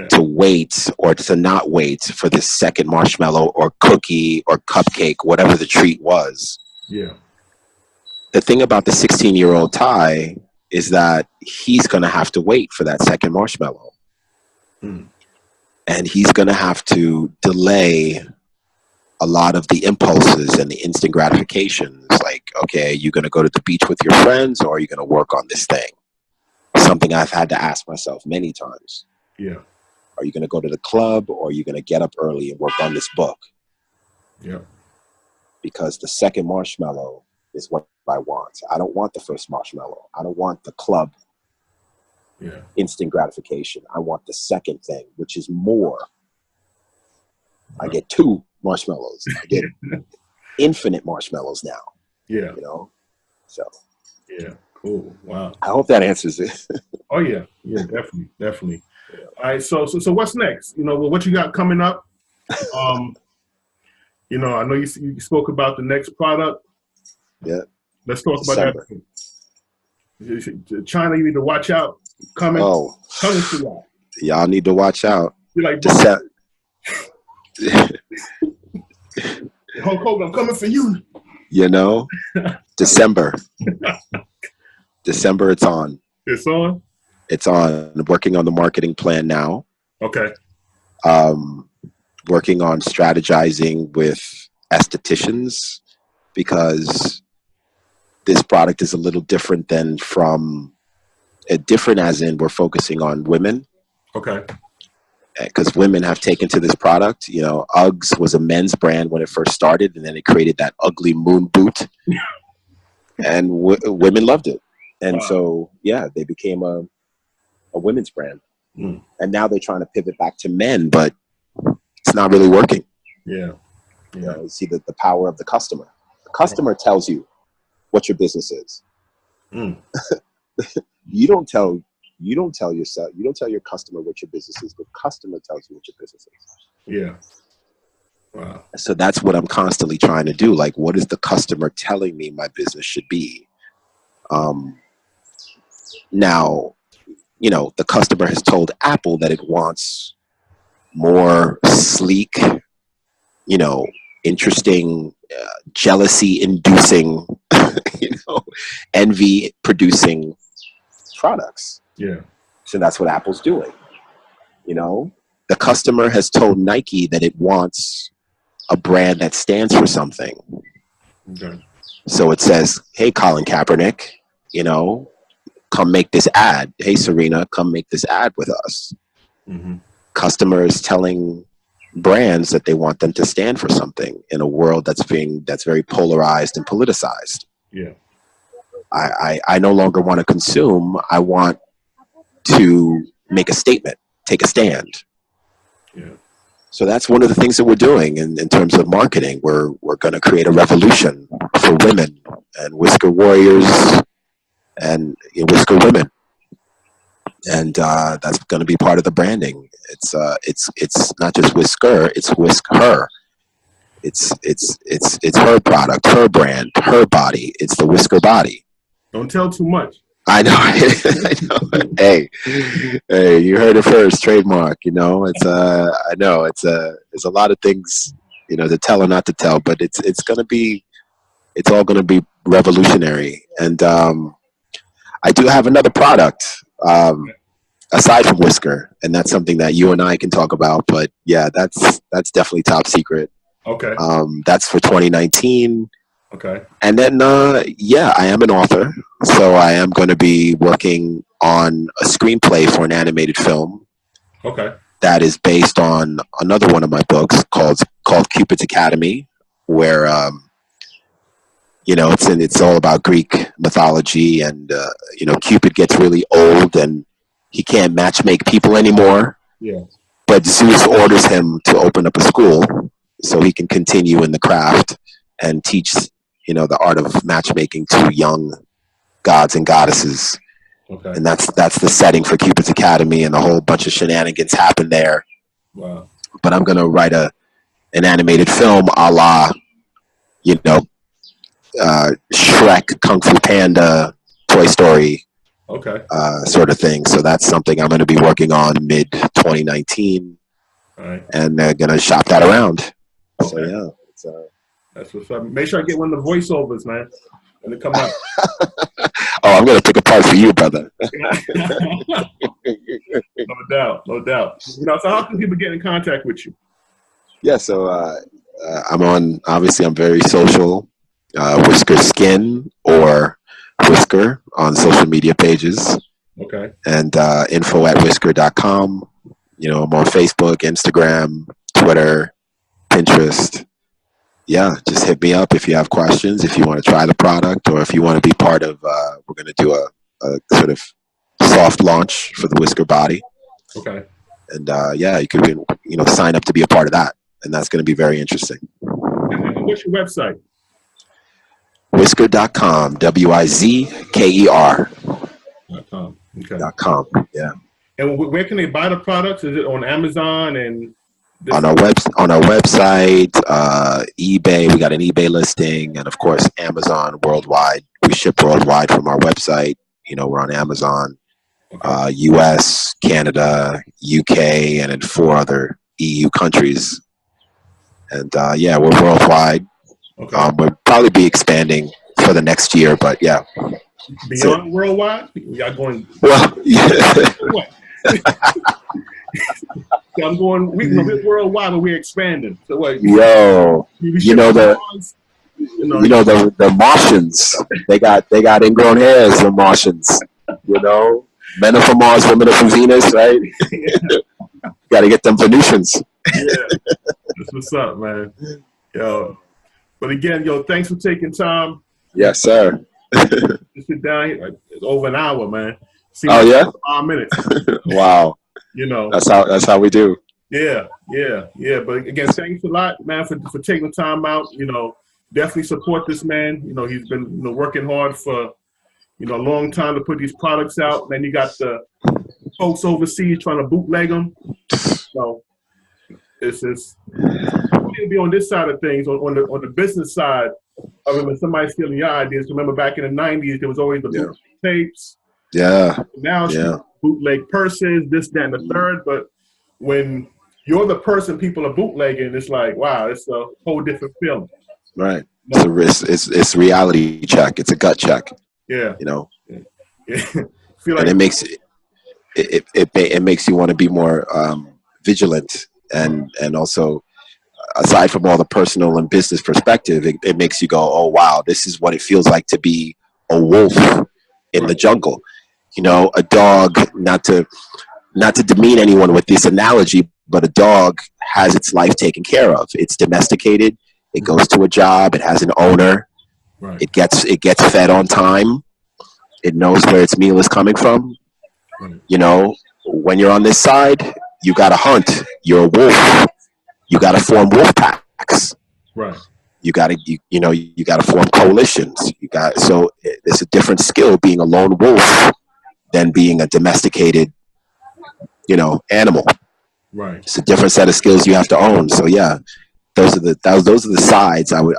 to wait or to not wait for this second marshmallow or cookie or cupcake, whatever the treat was. Yeah. The thing about the 16-year-old Ty is that he's going to have to wait for that second marshmallow. And he's going to have to delay a lot of the impulses and the instant gratifications. Like, okay, you're going to go to the beach with your friends, or are you going to work on this thing? Something I've had to ask myself many times. Yeah. Are you going to go to the club, or are you going to get up early and work on this book? Yeah. Because the second marshmallow is what I want. I don't want the first marshmallow. I don't want the club instant gratification. I want the second thing, which is more. I get 2 marshmallows. I get infinite marshmallows now. Yeah. You know? So. Yeah. Cool. Wow. I hope that answers it. Oh yeah. Yeah, definitely. Definitely. Yeah. All right. So what's next? You know, what you got coming up? You know, I know you spoke about the next product. Yeah. Let's talk about that. China, you need to watch out. Coming to y'all. Y'all need to watch out. You're like, Hulk Hogan, I'm coming for you. You know, December, it's on. It's on? It's on. I'm working on the marketing plan now. Okay. Working on strategizing with estheticians, because this product is a little different than different as in we're focusing on women. Okay. because women have taken to this product. You know, Uggs was a men's brand when it first started, and then it created that ugly moon boot, and women loved it. And so, yeah, they became a women's brand. And now they're trying to pivot back to men, but it's not really working. Yeah. You know, see the power of the customer. The customer tells you what your business is. You don't tell yourself, you don't tell your customer what your business is. The customer tells you what your business is. Yeah. Wow. So that's what I'm constantly trying to do. Like, what is the customer telling me my business should be? Now, you know, the customer has told Apple that it wants more sleek, you know, interesting, jealousy-inducing, you know, envy-producing products. Yeah. So that's what Apple's doing. You know, the customer has told Nike that it wants a brand that stands for something. Okay. So it says, hey, Colin Kaepernick, you know, come make this ad. Hey, Serena, come make this ad with us. Customers telling brands that they want them to stand for something in a world that's very polarized and politicized. Yeah. I no longer want to consume. I want to make a statement, take a stand. Yeah. So that's one of the things that we're doing in terms of marketing. We're going to create a revolution for women and Whisker warriors and Whisker women, and that's going to be part of the branding. It's not just Whisker, it's Wizker. It's her product, her brand, her body. It's the Whisker body. Don't tell too much. I know. I know. Hey, you heard it first. Trademark. You know, it's I know it's there's a lot of things, you know, to tell or not to tell, but it's all gonna be revolutionary. And I do have another product aside from Whisker, and that's something that you and I can talk about. But yeah, that's definitely top secret. Okay. That's for 2019. Okay. And then, yeah, I am an author, so I am going to be working on a screenplay for an animated film. Okay. That is based on another one of my books called Cupid's Academy, where you know, it's all about Greek mythology, and you know, Cupid gets really old and he can't matchmake people anymore. Yeah. But Zeus orders him to open up a school so he can continue in the craft and teach, you know, the art of matchmaking to young gods and goddesses. Okay. And that's the setting for Cupid's Academy, and a whole bunch of shenanigans happen there. Wow. But I'm gonna write an animated film a la, you know, Shrek, Kung Fu Panda, Toy Story, okay, sort of thing. So that's something I'm going to be working on mid 2019, right, and they're going to shop that around. Okay. So yeah, that's what's up. Make sure I get one of the voiceovers, man, when it come out. Oh, I'm going to pick a part for you, brother. No doubt, no doubt. You know, so how can people get in contact with you? Yeah, so I'm very social. Wizker Skin or Wizker on social media pages. Okay. And info@wizker.com. You know, I'm on Facebook, Instagram, Twitter, Pinterest. Yeah, just hit me up if you have questions, if you want to try the product, or if you want to be part of, we're going to do a sort of soft launch for the Wizker body. Okay. And yeah, you could, you know, sign up to be a part of that. And that's going to be very interesting. And what's your website? Wizker.com, WIZKER.com. Okay. .com, yeah. And where can they buy the products? Is it on Amazon and on our website, eBay? We got an eBay listing, and of course Amazon worldwide. We ship worldwide from our website. You know, we're on Amazon, okay. U.S., Canada, UK, and in 4 other EU countries. And yeah, we're worldwide. Okay. We'll probably be expanding for the next year, but yeah. Beyond worldwide? Y'all going? Well, yeah. What? So I'm going. We're worldwide, but we're expanding. So what? Yo, you know the Martians. They got ingrown hairs. The Martians. You know, men are from Mars, women are from Venus, right? Got to get them Venusians. Yeah, that's what's up, man. Yo, but again, yo, thanks for taking time. Yes, sir. To sit down here. It's over an hour, man. Seems Oh, yeah? 5 minutes. Wow. You know. That's how we do. Yeah. But again, thanks a lot, man, for taking the time out. You know, definitely support this man. You know, he's been working hard for a long time to put these products out. Then you got the folks overseas trying to bootleg them. So it's to be on this side of things, on the business side. I mean, when somebody's stealing your ideas, remember back in the 90s, there was always the bootleg tapes. Yeah. Now it's bootleg purses, this, that, and the third. But when you're the person people are bootlegging, it's like, wow, it's a whole different feeling. Right. It's a risk. It's reality check. It's a gut check. Yeah. You know. Yeah. Feel like and it makes you want to be more vigilant and also, aside from all the personal and business perspective, it makes you go, oh wow, this is what it feels like to be a wolf in the jungle. You know, a dog, not to demean anyone with this analogy, but a dog has its life taken care of. It's domesticated. It goes to a job. It has an owner. Right. It gets fed on time. It knows where its meal is coming from. Right. You know, when you're on this side, you got to hunt. You're a wolf. You got to form wolf packs. Right. You got to form coalitions. So it's a different skill being a lone wolf than being a domesticated, animal. Right. It's a different set of skills you have to own. So yeah, those are the sides. I would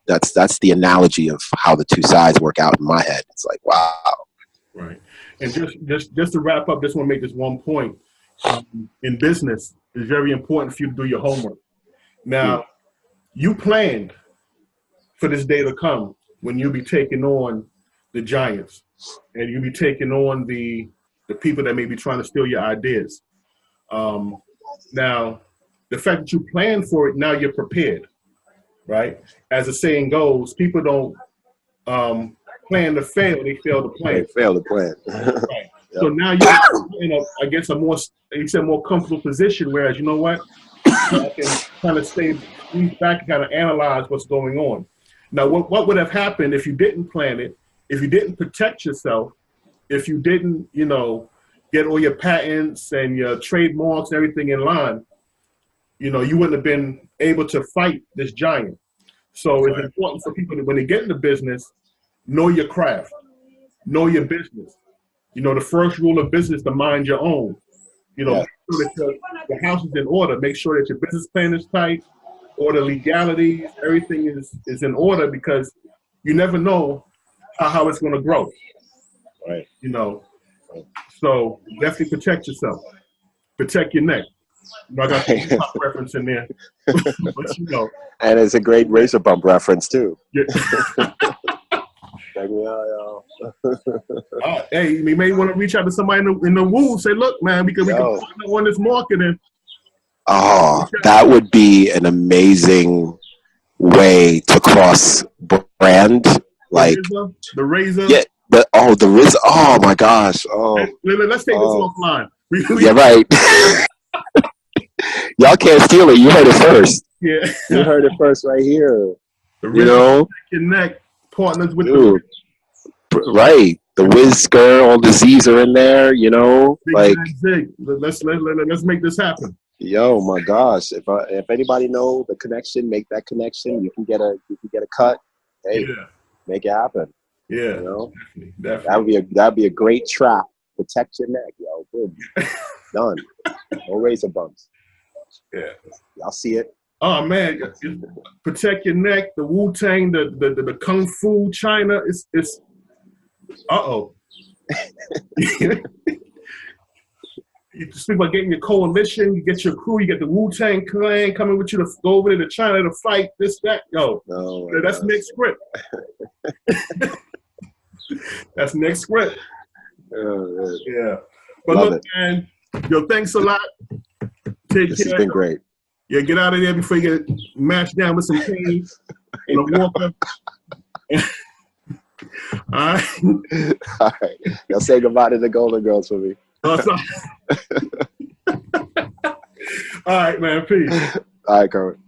that's the analogy of how the two sides work out in my head. It's like, wow. Right. And just to wrap up, just want to make this one point. In business, it's very important for you to do your homework. Now, you planned for this day to come when you'll be taking on the giants and you'll be taking on the people that may be trying to steal your ideas. Now, the fact that you plan for it, now you're prepared, right? As the saying goes, people don't plan to fail, they fail to plan. They fail to plan. Right. Yep. So now you're in I guess a more comfortable position, whereas you know what? I can kind of stay back and kind of analyze what's going on. Now, what would have happened if you didn't plan it, if you didn't protect yourself, if you didn't, get all your patents and your trademarks and everything in line, you wouldn't have been able to fight this giant. So it's important for people that when they get into business, know your craft, know your business. The first rule of business is to mind your own. Make sure that the house is in order. Make sure that your business plan is tight, or the legalities, everything is in order, because you never know how it's going to grow. Right. So definitely protect yourself. Protect your neck. I got the pop reference in there. But And it's a great razor bump reference too. Yeah. Check me out, y'all. Hey, you may want to reach out to somebody in the woo. Say, look, man, we can partner on this marketing. Oh, that would be an amazing way to cross brand. Like the razor. Yeah, the razor. Oh my gosh. Oh, let's take this offline. Yeah, right. Y'all can't steal it. You heard it first. Yeah, you heard it first right here. The razor, your neck. Partners with right, the Wizker, all the Z's are in there, like zig. Let's make this happen. Yo, my gosh, if anybody know the connection, make that connection. You can get a cut. Hey, make it happen. Yeah, definitely. That'd be a great trap. Protect your neck, yo. Boom. Done. No razor bumps. Yeah, y'all see it. Oh man, protect your neck. The Wu-Tang, the Kung Fu China. It's You speak about getting your coalition, you get your crew, you get the Wu-Tang clan coming with you to go over to China to fight this, that. Yo, that's next script. That's next script. Yeah. But Love look, man, yo, thanks a lot. Take care. This has been great. Yeah, get out of there before you get mashed down with some cane and a walker. All right. All right. Y'all say goodbye to the Golden Girls for me. All right, man. Peace. All right, Kerwin.